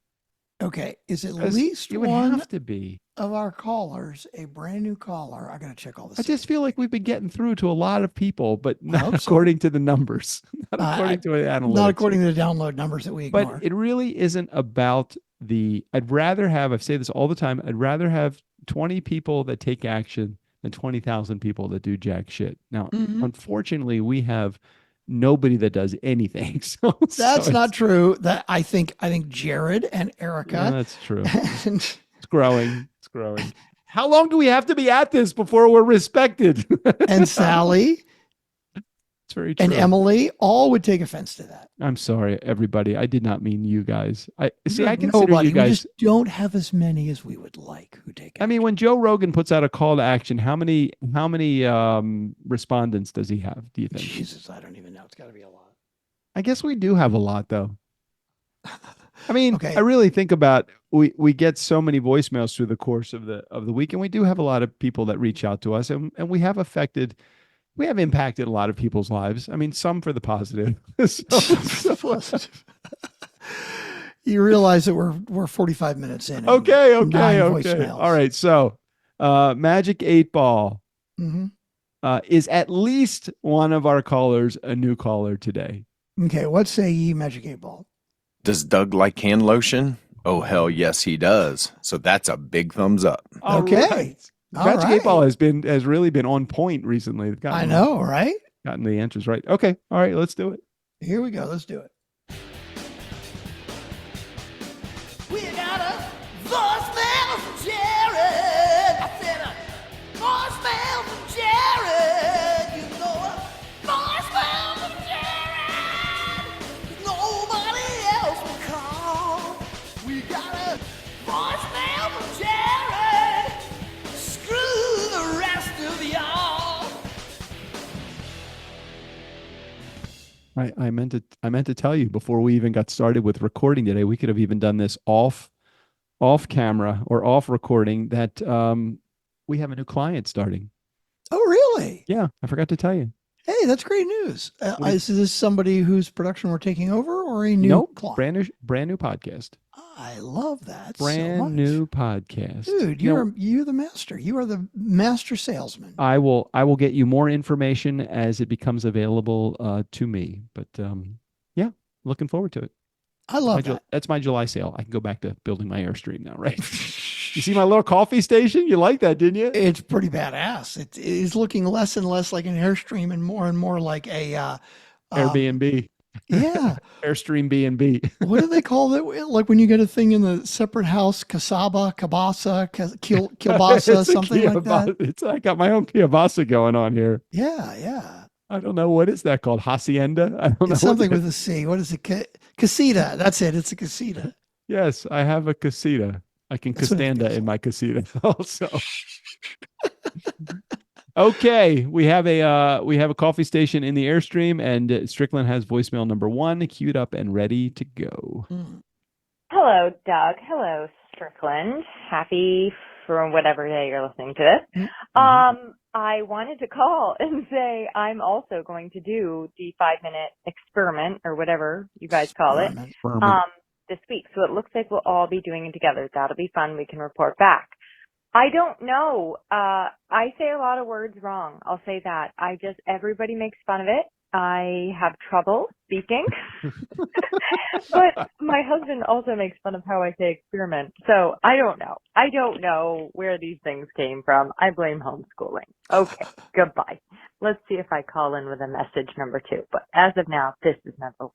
Okay. Is at least one have to be of our callers a brand new caller? I got to check all this. I just feel like we've been getting through to a lot of people, but not according to the numbers. Not according to the analytics. Not according to the download numbers that we ignore. But it really isn't about I'd rather have, I say this all the time, I'd rather have 20 people that take action than 20,000 people that do jack shit. Now, unfortunately, we have nobody that does anything. That's not true. That I think Jared and Erica. Yeah, that's true. It's growing. It's growing. How long do we have to be at this before we're respected? And Sally. It's very true. And Emily all would take offense to that. I'm sorry, everybody. I did not mean you guys. I consider you guys. We just don't have as many as we would like who take action. I mean, when Joe Rogan puts out a call to action, how many respondents does he have, do you think? Jesus, I don't even know. It's got to be a lot. I guess we do have a lot, though. I mean, okay. I really think about we get so many voicemails through the course of the week, and we do have a lot of people that reach out to us, and we have impacted a lot of people's lives. I mean, some for the positive. Positive. You realize that we're 45 minutes in. Okay. All right. So, Magic 8 Ball is at least one of our callers a new caller today. Okay. What say ye, Magic 8 Ball? Does Doug like hand lotion? Oh, hell yes, he does. So that's a big thumbs up. Okay. Right. Magic 8 Ball has really been on point recently. I know, right? Gotten the answers right. Okay. All right. Let's do it. Here we go. Let's do it. We got a voicemail from Jared. I said, Voicemail from Jared. You know it. Voicemail from Jared. Nobody else will call. We got a voicemail from Jared. Screw the rest of y'all. I meant to tell you before we even got started with recording today, we could have even done this off camera or off recording, that we have a new client starting. Oh, really? Yeah, I forgot to tell you. Hey, that's great news. Is this somebody whose production we're taking over, or a new Nope, client? brand new podcast. I love that Brand so much. new podcast. Dude, you're the master. You are the master salesman. I will get you more information as it becomes available to me. But yeah, looking forward to it. I love that. That's my July sale. I can go back to building my Airstream now, right? You see my little coffee station? You like that, didn't you? It's pretty badass. It is looking less and less like an Airstream and more like a Airbnb. Yeah. Airstream B&B. What do they call it? Like when you get a thing in the separate house, kielbasa, something like that. I got my own kielbasa going on here. Yeah. I don't know. What is that called? Hacienda? I don't know. It's something with a C. What is it? Casita. That's it. It's a casita. Yes, I have a casita. I can castanda in my casita also. Okay, we have a coffee station in the Airstream, and Strickland has voicemail number 1 queued up and ready to go. Hello, Doug. Hello, Strickland. Happy for whatever day you're listening to this. I wanted to call and say I'm also going to do the 5-minute experiment, or whatever you guys call it, this week. So it looks like we'll all be doing it together. That'll be fun. We can report back. I don't know. I say a lot of words wrong. I'll say that. Everybody makes fun of it. I have trouble speaking. But my husband also makes fun of how I say experiment. So I don't know. I don't know where these things came from. I blame homeschooling. Okay, goodbye. Let's see if I call in with a message number 2. But as of now, this is number 1.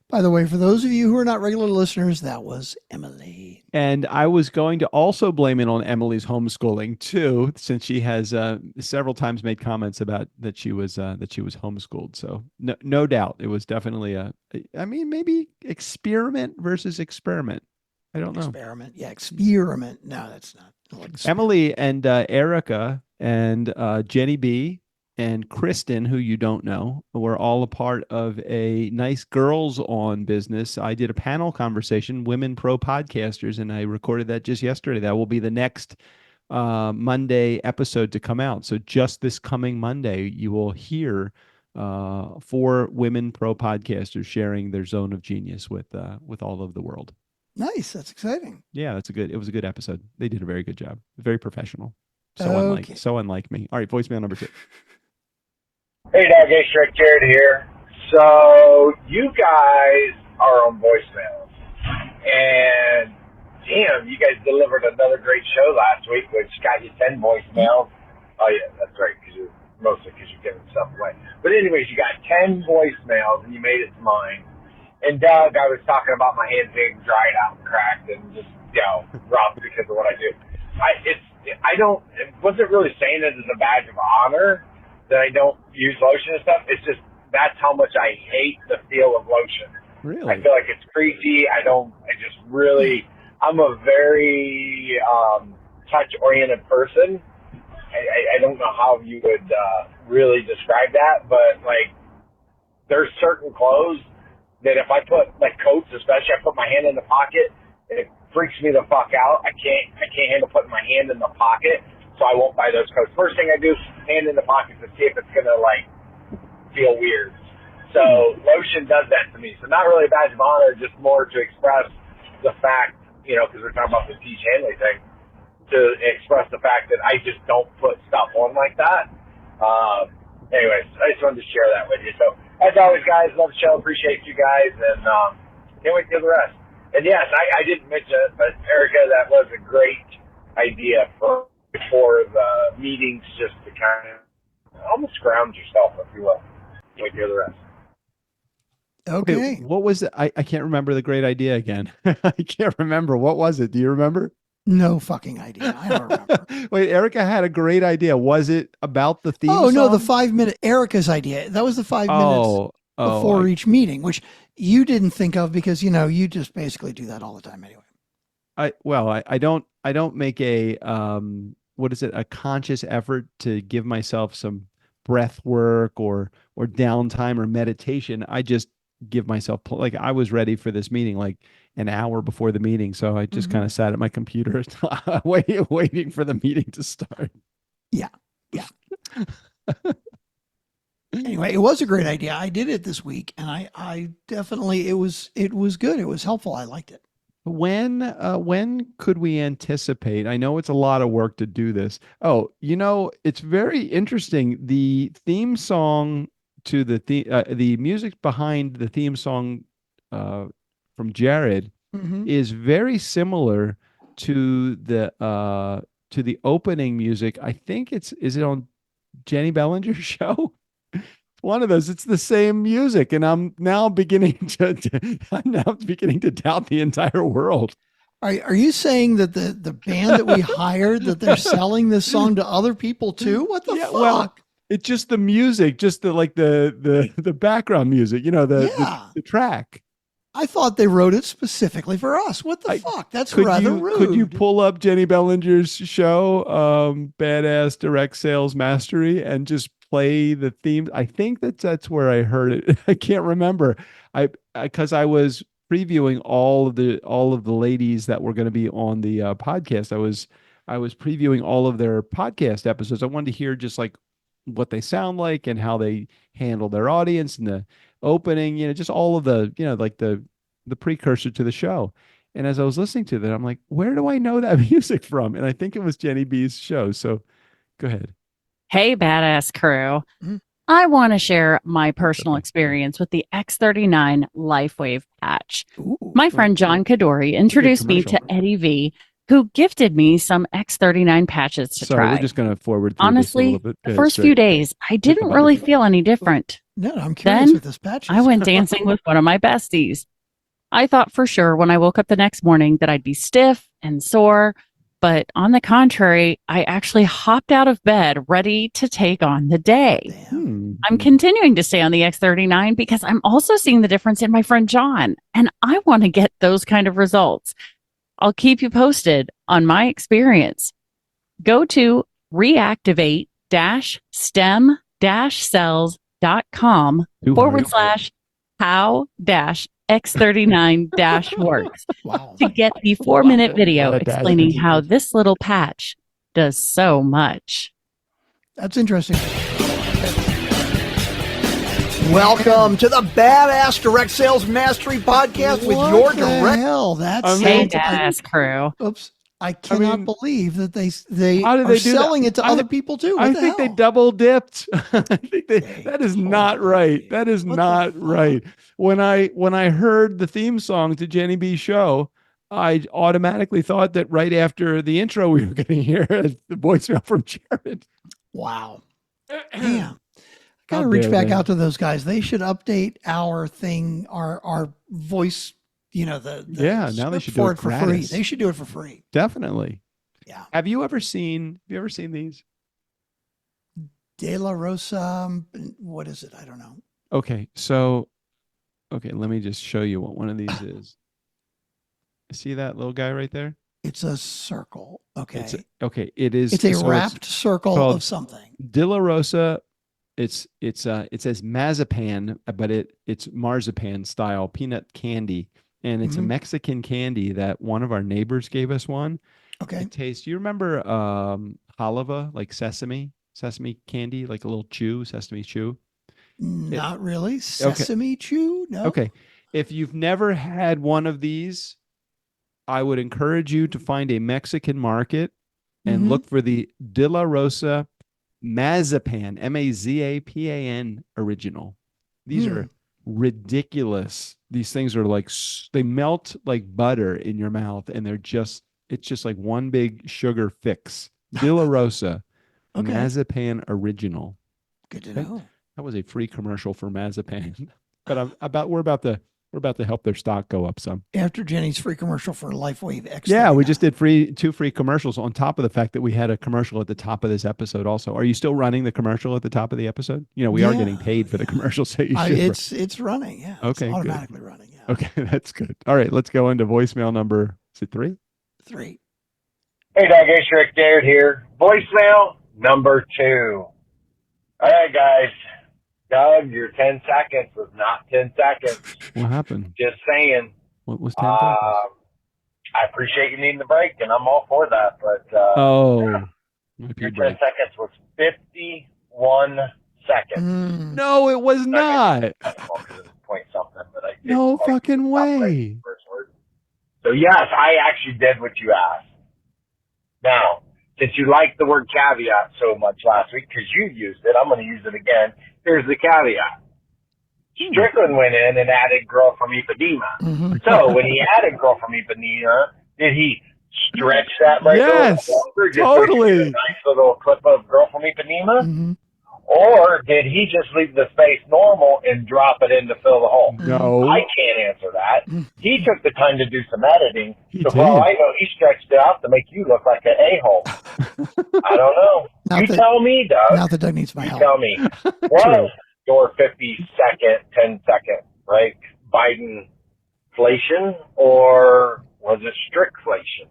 By the way, for those of you who are not regular listeners, that was Emily. And I was going to also blame it on Emily's homeschooling too, since she has several times made comments about that she was homeschooled. So no doubt it was definitely maybe experiment versus experiment. I don't know. Experiment. Yeah, experiment. No, that's not. Emily and Erica and Jenny B and Kristen, who you don't know, were all a part of a nice girls on business. I did a panel conversation, Women Pro Podcasters, and I recorded that just yesterday. That will be the next Monday episode to come out. So just this coming Monday, you will hear 4 Women Pro Podcasters sharing their zone of genius with all of the world. Nice. That's exciting. Yeah, it was a good episode. They did a very good job. Very professional. So unlike me. All right, voicemail number 2. Hey, Doug, hey, Strick, Jared here. So, you guys are on voicemails. And, damn, you guys delivered another great show last week, which got you 10 voicemails. Oh, yeah, that's right, mostly because you're giving stuff away. But anyways, you got 10 voicemails, and you made it to mine. And, Doug, I was talking about my hands being dried out and cracked and just, rough because of what I do. It wasn't really saying it as a badge of honor that I don't use lotion and stuff. It's just, that's how much I hate the feel of lotion. Really? I feel like it's greasy. I'm a very touch-oriented person. I don't know how you would really describe that, but, like, there's certain clothes that if I put, like, coats especially, I put my hand in the pocket, it freaks me the fuck out. I can't handle putting my hand in the pocket, so I won't buy those coats. First thing I do is hand in the pocket to see if it's gonna feel weird. So lotion does that to me. So not really a badge of honor, just more to express the fact, because we're talking about the Peach Hanley thing, to express the fact that I just don't put stuff on like that. Anyways, I just wanted to share that with you. So as always, guys, love the show, appreciate you guys, and can't wait to hear the rest. And yes, I didn't mention it, but Erica, that was a great idea for the meetings, just to kind of almost ground yourself, if you will. Wait to hear the rest. Okay. What was it? I can't remember the great idea again. I can't remember. What was it? Do you remember? No fucking idea. I don't remember. Wait, Erica had a great idea. Was it about the theme Oh, song? no, the 5-minute Erica's idea. That was the 5 minutes before each meeting, which you didn't think of because, you just basically do that all the time anyway. I don't make a what is it, a conscious effort to give myself some breath work or downtime or meditation. I just give myself, like, I was ready for this meeting like an hour before the meeting, so I just kind of sat at my computer waiting for the meeting to start. Yeah. Anyway, it was a great idea. I did it this week, and I definitely, it was good. It was helpful. I liked it. When could we anticipate? I know it's a lot of work to do this. Oh, it's very interesting. The theme song to the music behind the theme song from Jared is very similar to the opening music. I think is it on Jenny Bellinger's show? One of those. It's the same music, and I'm now beginning to doubt the entire world. Are you saying that the band that we hired, that they're selling this song to other people too? What the fuck? Well, it's just the music, just the background music, the track. I thought they wrote it specifically for us. What the fuck? That's rather rude. Could you pull up Jenny Bellinger's show, Badass Direct Sales Mastery, and just play the theme? I think that's where I heard it. I can't remember. Because I was previewing all of the ladies that were going to be on the podcast. I was previewing all of their podcast episodes. I wanted to hear just like what they sound like and how they handle their audience and the opening, just all of the, like the precursor to the show. And as I was listening to that, I'm like, where do I know that music from? And I think it was Jenny B's show. So go ahead. Hey, badass crew. I want to share my personal experience with the X39 LifeWave patch. My friend John Kadori introduced me to Eddie V, who gifted me some X39 patches to try. We're just going to forward through Honestly, this a little bit. the first few days, I didn't really feel any different. No, I'm curious with this patch. I went dancing with one of my besties. I thought for sure when I woke up the next morning that I'd be stiff and sore, but on the contrary, I actually hopped out of bed ready to take on the day. I'm continuing to stay on the X39 because I'm also seeing the difference in my friend John, and I want to get those kind of results. I'll keep you posted on my experience. Go to reactivate-stem-cells.com/how-x39-works to get the 4-minute video explaining how this little patch does so much. That's interesting. Welcome to the Badass Direct Sales Mastery Podcast with your direct. Hell, that's hey, badass crew. Oops. I cannot believe that they are selling it to other people too. I think they double dipped. I think that is not right. That is not right. When I heard the theme song to Jenny B's show, I automatically thought that right after the intro we were going to hear the voicemail from Jared. Wow. Damn. Got to reach back out to those guys. They should update our thing, our voice. Now they should do it for free. They should do it for free. Definitely. Yeah. Have you ever seen these? De La Rosa. What is it? I don't know. Okay. Let me just show you what one of these is. See that little guy right there? It's a circle. Okay. It is. It's a wrapped circle of something. De La Rosa. It says marzipan, but it's marzipan style peanut candy. And it's a Mexican candy that one of our neighbors gave us one. Okay. It tastes, you remember halava, like sesame candy, like a little sesame chew? Not really. Sesame chew? No. Okay. If you've never had one of these, I would encourage you to find a Mexican market and look for the De La Rosa Mazapan, Mazapan original. These are ridiculous. These things are like, they melt like butter in your mouth, and it's just like one big sugar fix. De La Rosa Mazapan original. Good to know. That was a free commercial for Mazapan. But we're about to We're about to help their stock go up some. After Jenny's free commercial for LifeWave X. Yeah, we just did two free commercials on top of the fact that we had a commercial at the top of this episode also. Are you still running the commercial at the top of the episode? You know, we are getting paid for the commercial, so you should. It's running, yeah. Okay, it's automatically running, yeah. Okay, that's good. All right, let's go into voicemail number, is it 3? 3. Hey, Doug. Hey, Strick. Jared here. Voicemail number 2. All right, guys. Doug, your 10 seconds was not 10 seconds. What happened? Just saying. What was 10 seconds? I appreciate you needing the break, and I'm all for that. But your 10 seconds was 51 seconds. No, it was not. Point something, but I no fucking way. So yes, I actually did what you asked. Now, since you liked the word caveat so much last week, because you used it, I'm going to use it again. Here's the caveat. Strickland went in and added girl from Ipanema. So when he added girl from Ipanema, did he stretch that right yes, longer? Just totally. A nice little clip of girl from Ipanema? Or did he just leave the space normal and drop it in to fill the hole? No. I can't answer that. He took the time to do some editing. He so did. far I know, he stretched it out to make you look like an a-hole. I don't know. You tell me, Doug. Now that Doug needs my help. Tell me. Was your 50-second, 10-second break Biden-flation, or was it Strickflation?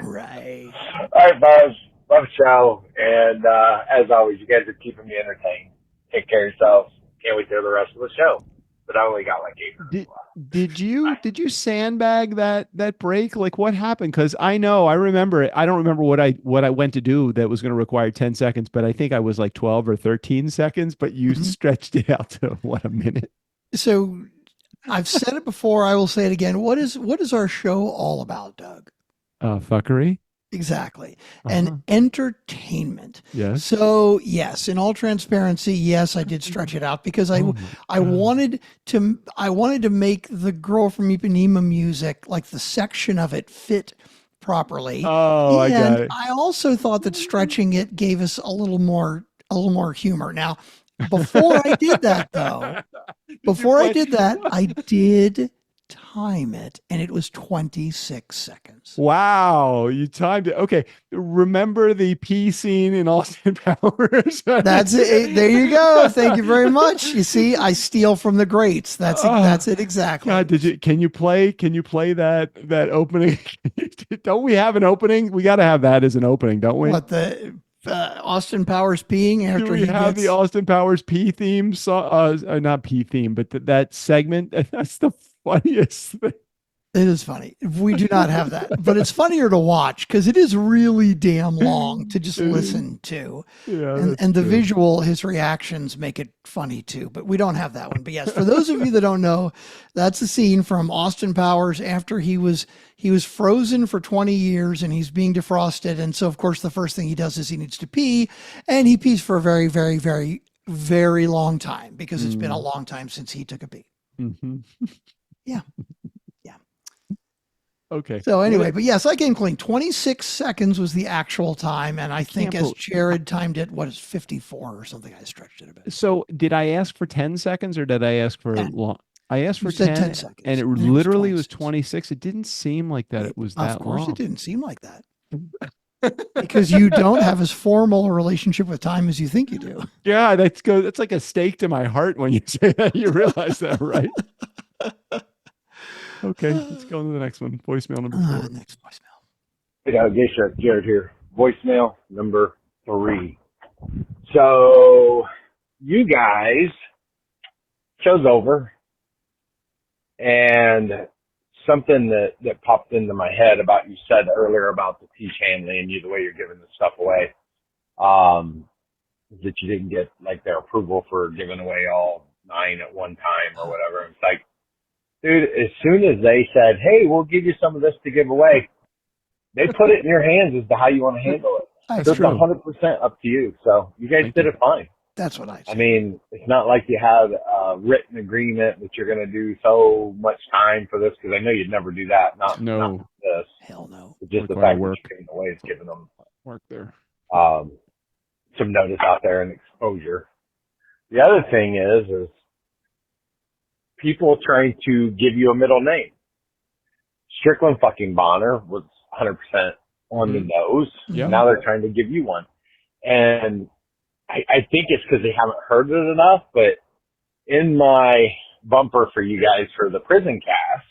Right. All right, Buzz. Love the show. And as always, you guys are keeping me entertained. Take care of yourselves. Can't wait to hear the rest of the show. But I only got like 8 minutes. Did you sandbag that break? Like what happened? Because I remember it. I don't remember what I went to do that was going to require 10 seconds, but I think I was like 12 or 13 seconds, but you stretched it out to a minute. So I've said it before, I will say it again. What is our show all about, Doug? Fuckery. Exactly. And entertainment. Yes. So yes, in all transparency, yes, I did stretch it out because I wanted to make the girl from Ipanema music, like the section of it, fit properly. Oh, I got it. I also thought that stretching it gave us a little more humor. Now, before I did that though, I did time it, and it was 26 seconds. Wow, you timed it. Okay, remember the pee scene in Austin Powers? That's it. There you go. Thank you very much. You see, I steal from the greats. That's it exactly. God, can you play that opening? Don't we have an opening? We got to have that as an opening, don't we? What, the Austin Powers peeing after we have the Austin Powers pee theme song? Not pee theme, but that segment. That's the funniest thing. It is funny. We do not have that, but it's funnier to watch because it is really damn long to just listen to. Yeah, and the visual, his reactions make it funny too, but we don't have that one. But yes, for those of you that don't know, that's a scene from Austin Powers after he was frozen for 20 years and he's being defrosted. And so of course the first thing he does is he needs to pee, and he pees for a very, very, very, very long time because it's been a long time since he took a pee. Yeah. Okay. So anyway, but yes, I came clean. 26 seconds was the actual time. And I think as Jared timed it, what is 54 or something? I stretched it a bit. So did I ask for 10 seconds or did I ask for long? I asked for 10 seconds. And it literally was 26. It didn't seem like that. It was that long. Of course it didn't seem like that. Because you don't have as formal a relationship with time as you think you do. Yeah, that's like a stake to my heart when you say that. You realize that, right? Okay, let's go to the next one. Voicemail number 4. Next voicemail. Hey, Jared here. Voicemail number 3. So, you guys, show's over, and something that popped into my head about you said earlier about the Peach handling and the way you're giving this stuff away, that you didn't get like their approval for giving away all 9 at one time or whatever. It's like, dude, as soon as they said, hey, we'll give you some of this to give away, they put it in your hands as to how you want to handle it. So it's 100% up to you. So you guys did it fine. That's what I said. I mean, it's not like you had a written agreement that you're going to do so much time for this, because I know you'd never do that. Not this. Hell no. But just the fact that you're giving away is giving them work there. Some notice out there and exposure. The other thing is people trying to give you a middle name. Strickland fucking Bonner was 100% on the nose. Yeah. Now they're trying to give you one. And I think it's because they haven't heard it enough, but in my bumper for you guys for the prison cast,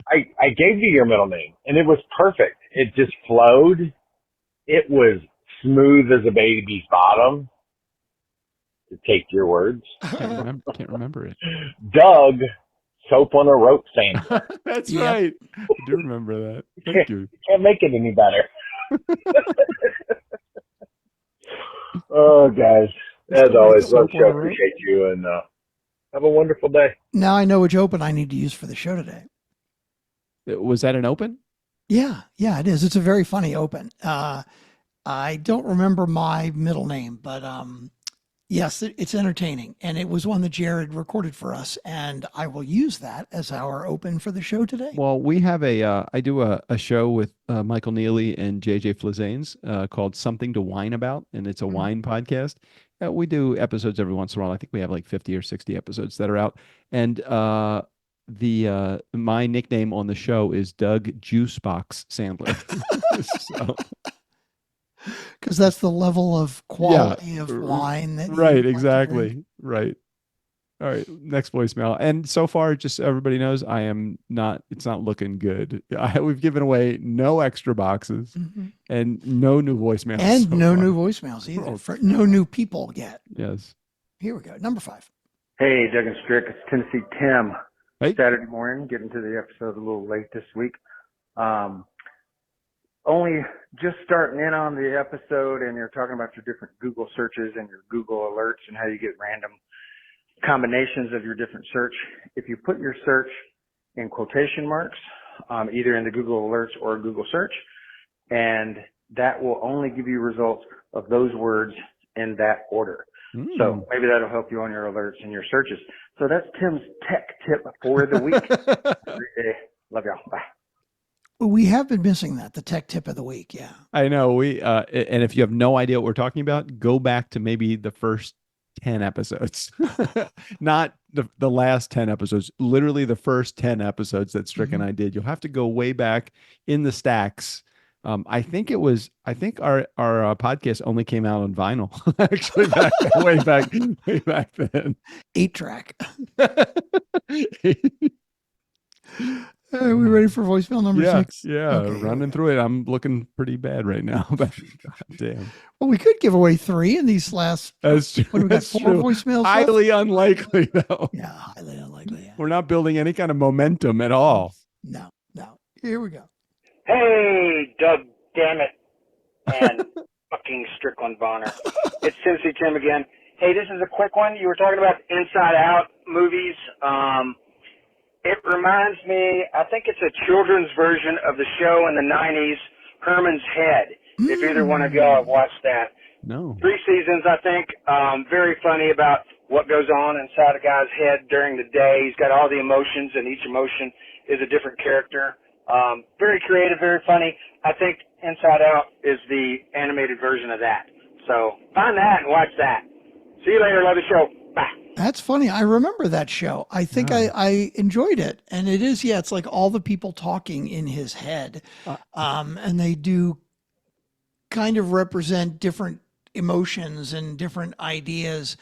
I gave you your middle name, and it was perfect. It just flowed. It was smooth as a baby's bottom, to take your words. Can't remember it. Doug, soap on a rope sander. That's Yep. right. I do remember that. Thank you. Can't make it any better. Oh, guys. As Still always, make love soap the on show. a rope? Appreciate you, and have a wonderful day. Now I know which open I need to use for the show today. Was that an open? Yeah, it is. It's a very funny open. I don't remember my middle name, but yes, it's entertaining. And it was one that Jared recorded for us. And I will use that as our open for the show today. Well, we have I do a show with Michael Neely and JJ Flizanes called Something to Whine About, and it's a wine podcast. We do episodes every once in a while. I think we have like 50 or 60 episodes that are out. And my nickname on the show is Doug Juicebox Sandler. So, because that's the level of quality of wine that right, you like to exactly. drink. Right. All right, next voicemail. And so far, just so everybody knows, it's not looking good. We've given away no extra boxes and no new voicemails. And so no far. new voicemails either. Oh. For no new people yet. Yes. Here we go. Number 5. Hey, Doug and Strick, it's Tennessee Tim. Hey. Saturday morning, getting to the episode a little late this week. Only just starting in on the episode, and you're talking about your different Google searches and your Google alerts and how you get random combinations of your different search. If you put your search in quotation marks, either in the Google alerts or Google search, and that will only give you results of those words in that order. So maybe that'll help you on your alerts and your searches. So that's Tim's tech tip for the week. Every day. Love y'all. Bye. We have been missing that, the tech tip of the week. Yeah. I know. And if you have no idea what we're talking about, go back to maybe the first 10 episodes, not the last 10 episodes, literally the first 10 episodes that Strick and I did. You'll have to go way back in the stacks. I think our podcast only came out on vinyl, actually, way back then. 8-track. Are we ready for voicemail number 6? Yeah, okay, running through it. I'm looking pretty bad right now. But God damn. Well, we could give away 3 in these last. That's true. What do we got? 4 voicemails? Highly unlikely, though. Yeah, highly unlikely. Yeah. We're not building any kind of momentum at all. No. Here we go. Hey, Doug, damn it, and fucking Strickland Bonner. It's Tennessee Tim again. Hey, this is a quick one. You were talking about Inside Out movies. It reminds me, I think it's a children's version of the show in the 90s, Herman's Head. If either one of y'all have watched that. No. 3 seasons, I think. Very funny about what goes on inside a guy's head during the day. He's got all the emotions, and each emotion is a different character. Very creative, very funny. I think Inside Out is the animated version of that. So find that and watch that. See you later. Love the show. Bye. That's funny. I remember that show. I think I enjoyed it. And it is, it's like all the people talking in his head. And they do kind of represent different emotions and different ideas.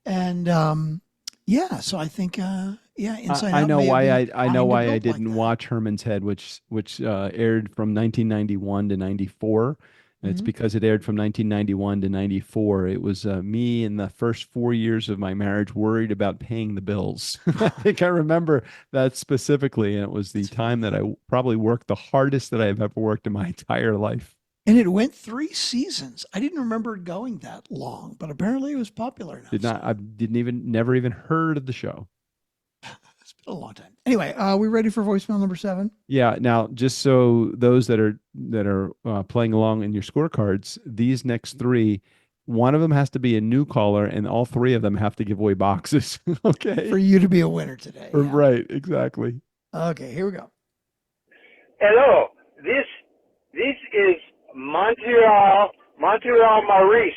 And so I think Inside Out. I know why I didn't didn't watch Herman's Head, which aired from 1991 to 94. It's because it aired from 1991 to 94. It was me in the first 4 years of my marriage worried about paying the bills. I think I remember that specifically. And it was the time that I probably worked the hardest that I've ever worked in my entire life. And it went 3 seasons. I didn't remember it going that long, but apparently it was popular enough. I never even heard of the show. It's been a long time. Anyway, we ready for voicemail number 7? Yeah. Now, just so those that are playing along in your scorecards, these next 3, one of them has to be a new caller, and all 3 of them have to give away boxes. Okay. For you to be a winner today. Yeah. Right. Exactly. Okay. Here we go. Hello. This is Montreal Maurice.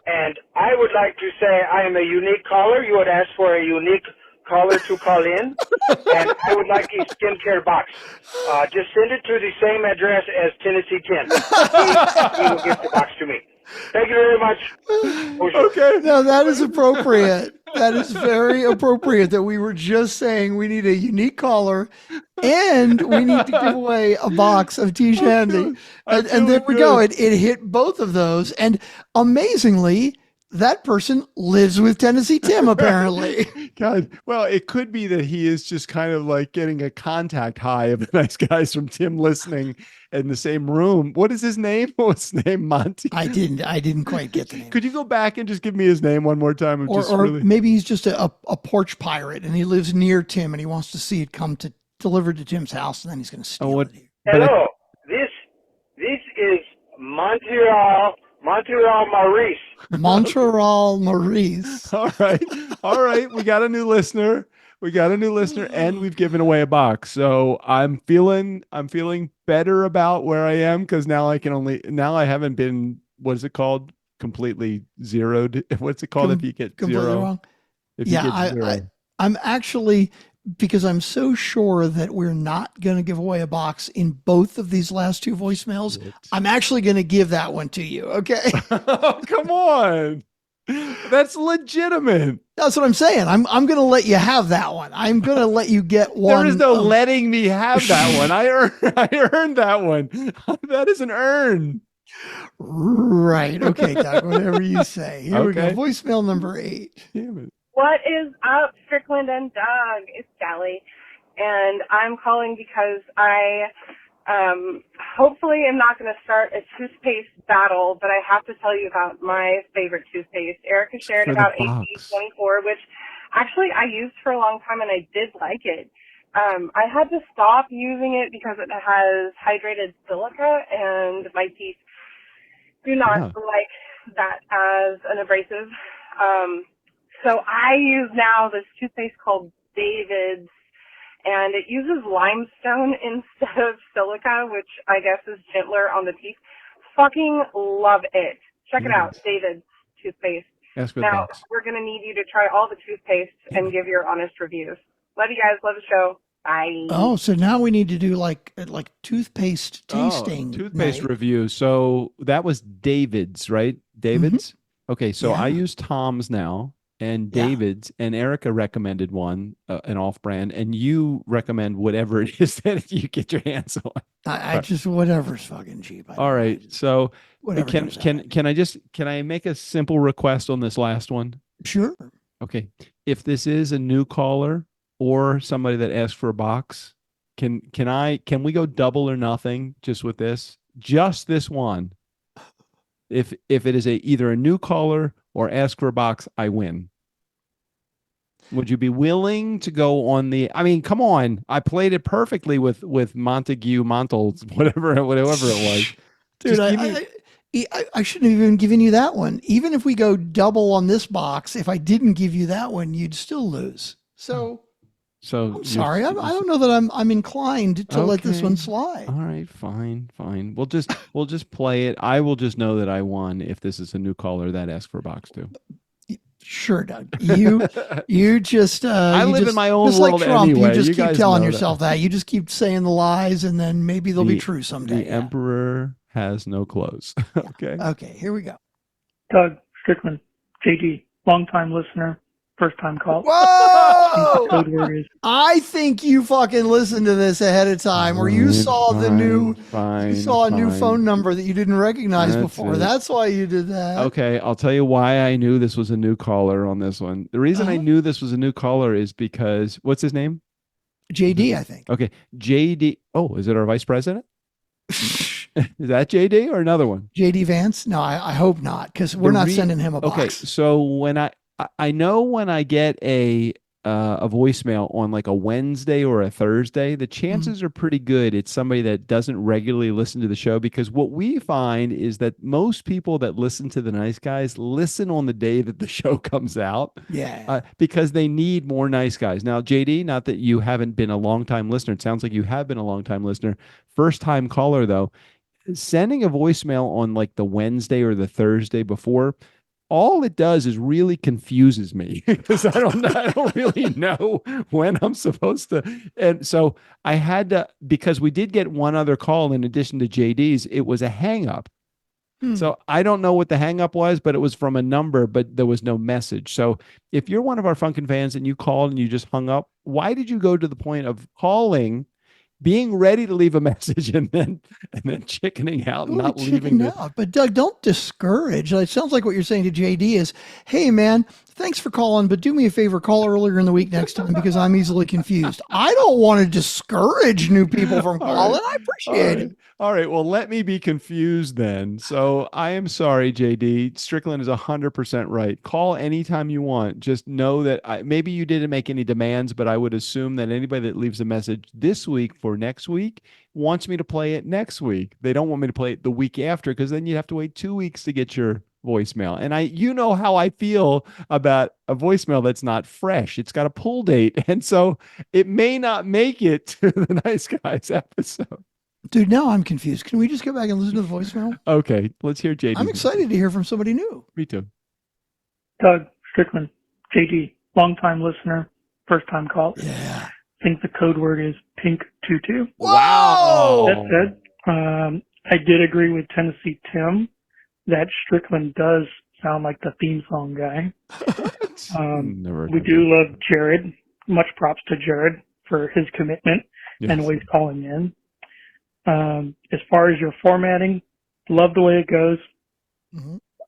And I would like to say I am a unique caller. You would ask for a unique caller to call in, and I would like a skincare box. Just send it to the same address as Tennessee Tim. He will give the box to me. Thank you very much. Okay. No, that is appropriate. That is very appropriate that we were just saying we need a unique caller and we need to give away a box of tea shandy. And there we go. It hit both of those. And amazingly, that person lives with Tennessee Tim, apparently. God, well, it could be that he is just kind of like getting a contact high of the nice guys from Tim listening in the same room. What is his name? What's his name? Monty? I didn't quite get the name. Could you go back and just give me his name one more time? Or maybe he's just a porch pirate and he lives near Tim and he wants to see it come to delivered to Tim's house and then he's going to steal it. Hello, this is Montreal Maurice. Montreal Maurice. All right. We got a new listener. And we've given away a box. So I'm feeling better about where I am because now I haven't been, what is it called? Completely zeroed. What's it called if you get zero? Wrong. I'm actually, because I'm so sure that we're not going to give away a box in both of these last two voicemails, I'm actually going to give that one to you. Okay. Oh, come on. That's legitimate. That's what I'm saying. I'm going to let you have that one. I'm going to let you get one. There is no letting me have that one. I earned that one. That is an earn. Right. Okay, Doug, whatever you say. Here we go. Voicemail number 8. Damn it. What is up, Strickland and Doug? It's Sally, and I'm calling because I hopefully am not going to start a toothpaste battle, but I have to tell you about my favorite toothpaste. Erica shared about AT24, which actually I used for a long time, and I did like it. I had to stop using it because it has hydrated silica, and my teeth do not like that as an abrasive. So I use now this toothpaste called David's, and it uses limestone instead of silica, which I guess is gentler on the teeth. Fucking love it. Check it out, David's toothpaste. Now, we're going to need you to try all the toothpaste and give your honest reviews. Love you guys. Love the show. Bye. Oh, so now we need to do like toothpaste tasting. Toothpaste review. So that was David's, right? David's? Mm-hmm. Okay, so I use Tom's now. And David's and Erica recommended one, an off-brand, and you recommend whatever it is that you get your hands on. I just whatever's fucking cheap. All right, so can I make a simple request on this last one? Sure. Okay, if this is a new caller or somebody that asks for a box, can we go double or nothing just with this? Just this one. If it is either a new caller or ask for a box, I win. Would you be willing to go on the? I mean, come on! I played it perfectly with Montague Montels, whatever it was. Dude, I shouldn't have even given you that one. Even if we go double on this box, if I didn't give you that one, you'd still lose. So I'm sorry. I don't know that I'm inclined to let this one slide. All right, fine. We'll just play it. I will just know that I won if this is a new caller that asks for a box too. Sure, Doug. You just I live in my own world like Trump, anyway. You just keep telling yourself that. You just keep saying the lies, and then maybe they'll be true someday. The emperor has no clothes. Okay. Okay. Here we go. Doug Strickland, JD, longtime listener. First time call. Whoa! I think you fucking listened to this ahead of time, or you saw a new phone number that you didn't recognize before. That's why you did that. Okay, I'll tell you why I knew this was a new caller on this one. The reason I knew this was a new caller is because what's his name? JD, I think. Okay, JD. Oh, is it our vice president? Is that JD or another one? JD Vance? No, I hope not, because we're not sending him a box. Okay, so when I know when I get a voicemail on like a Wednesday or a Thursday, the chances are pretty good it's somebody that doesn't regularly listen to the show, because what we find is that most people that listen to the Nice Guys listen on the day that the show comes out. Yeah. Because they need more Nice Guys. Now, JD, not that you haven't been a long-time listener. It sounds like you have been a long-time listener. First-time caller, though. Sending a voicemail on like the Wednesday or the Thursday before, all it does is really confuses me because I don't really know when I'm supposed to. And so I had to, because we did get one other call in addition to JD's, it was a hang up. So I don't know what the hang up was, but it was from a number, but there was no message. So if you're one of our Funkin' fans and you called and you just hung up, why did you go to the point of calling, being ready to leave a message and then chickening out and not leaving out? But Doug, don't discourage. It sounds like what you're saying to JD is, hey man, thanks for calling, but do me a favor, call earlier in the week next time because I'm easily confused. I don't want to discourage new people from calling. I appreciate it. All right. Well, let me be confused then. So I am sorry, JD. Strickland is 100% right. Call anytime you want. Just know that maybe you didn't make any demands, but I would assume that anybody that leaves a message this week for next week wants me to play it next week. They don't want me to play it the week after because then you have to wait 2 weeks to get your voicemail. And you know how I feel about a voicemail that's not fresh. It's got a pull date. And so it may not make it to the Nice Guys episode. Dude, now I'm confused. Can we just go back and listen to the voicemail? Okay, let's hear JD. I'm excited to hear from somebody new. Me too. Doug, Strickland, JD, long-time listener, first-time call. Yeah. I think the code word is pink tutu. Wow. That said, I did agree with Tennessee Tim that Strickland does sound like the theme song guy. We do love Jared. Much props to Jared for his commitment and always calling in. As far as your formatting, love the way it goes.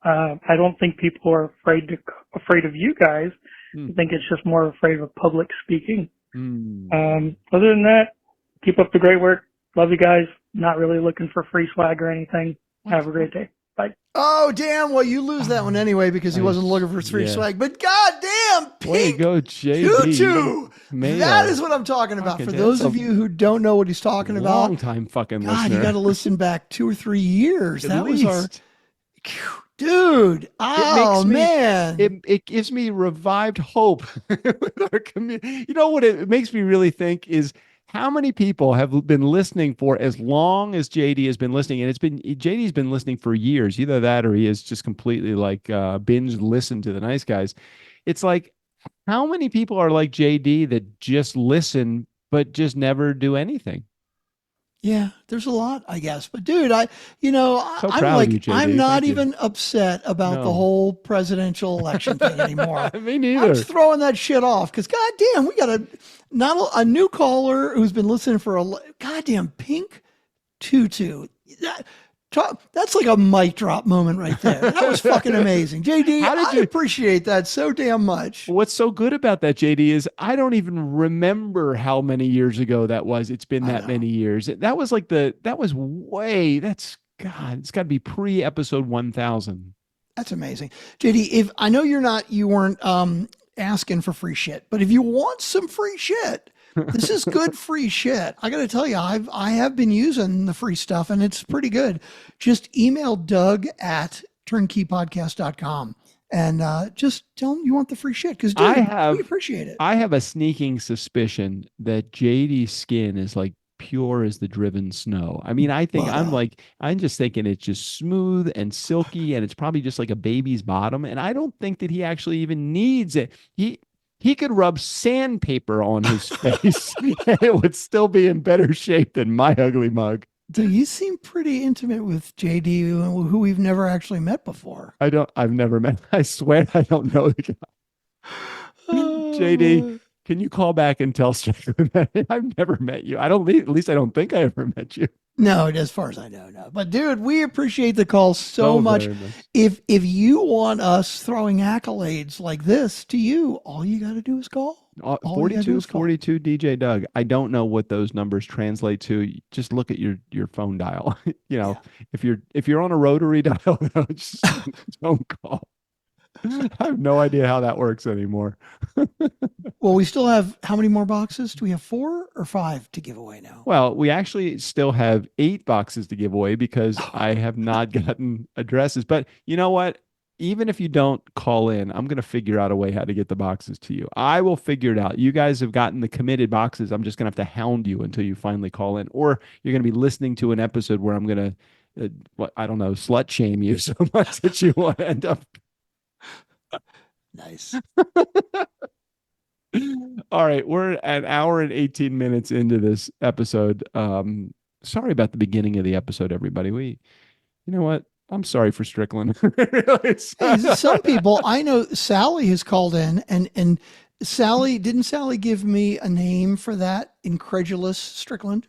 I don't think people are afraid of you guys. I think it's just more afraid of public speaking. Other than that, keep up the great work. Love you guys. Not really looking for free swag or anything. Have a great day. Bye. Oh, damn. Well, you lose that one anyway because he wasn't looking for free swag. But goddamn, way to go, JD. Tutu. That is what I'm talking about. For those of you who don't know what he's talking about. Long time fucking listener. You got to listen back 2 or 3 years. That was our... Dude, man. It gives me revived hope with our community. You know what it makes me really think is how many people have been listening for as long as JD has been listening, and JD's been listening for years. Either that or he is just completely like binge listen to the Nice Guys. It's like how many people are like JD that just listen but just never do anything? Yeah, there's a lot, I guess. But dude, I'm not even upset about the whole presidential election thing anymore. Me neither. I'm throwing that shit off because goddamn, we got a new caller who's been listening for goddamn pink tutu. That's like a mic drop moment right there. That was fucking amazing. JD, I appreciate that so damn much. What's so good about that, JD, is I don't even remember how many years ago that was. It's been that many years. That was like it's got to be pre-episode 1000. That's amazing. JD, you weren't asking for free shit, but if you want some free shit, this is good free shit. I got to tell you, I have been using the free stuff and it's pretty good. Just email Doug at turnkeypodcast.com and just tell him you want the free shit because we appreciate it. I have a sneaking suspicion that JD's skin is like pure as the driven snow. I mean, I'm just thinking it's just smooth and silky and it's probably just like a baby's bottom. And I don't think that he actually even needs it. He could rub sandpaper on his face and it would still be in better shape than my ugly mug. So you seem pretty intimate with JD, who we've never actually met before. I've never met. I swear I don't know the guy. JD, can you call back and tell Strickland that I've never met you? At least I don't think I ever met you. No, as far as I know, no. But dude, we appreciate the call so much. If you want us throwing accolades like this to you, all you got to do is call. 4242 DJ Doug. I don't know what those numbers translate to. Just look at your phone dial. If you're on a rotary dial, just don't call. I have no idea how that works anymore. Well, we still have how many more boxes? Do we have 4 or 5 to give away now? Well, we actually still have 8 boxes to give away because I have not gotten addresses. But you know what? Even if you don't call in, I'm going to figure out a way how to get the boxes to you. I will figure it out. You guys have gotten the committed boxes. I'm just going to have to hound you until you finally call in. Or you're going to be listening to an episode where I'm going to, I don't know, slut shame you so much that you want to end up Nice. All right, we're an hour and 18 minutes into this episode. Sorry about the beginning of the episode, everybody. You know what? I'm sorry for Strickland. Hey, some people I know. Sally has called in, and Sally didn't Sally give me a name for that? Incredulous Strickland.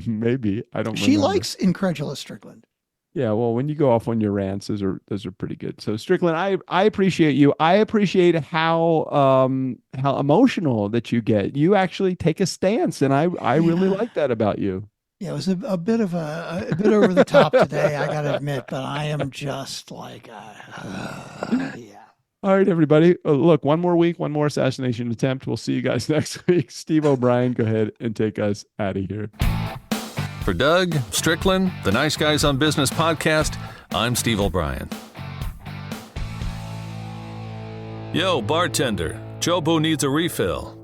Maybe I don't. She remember. likes Incredulous Strickland. Yeah, well, when you go off on your rants, those are pretty good. So Strickland, I appreciate you. I appreciate how emotional that you get. You actually take a stance, and I really like that about you. Yeah, it was a bit of a bit over the top today, I got to admit, but I am just like, yeah. All right, everybody. Look, one more week, one more assassination attempt. We'll see you guys next week. Steve O'Brien, go ahead and take us out of here. For Doug, Strickland, the Nice Guys on Business podcast, I'm Steve O'Brien. Yo, bartender, Jobo needs a refill.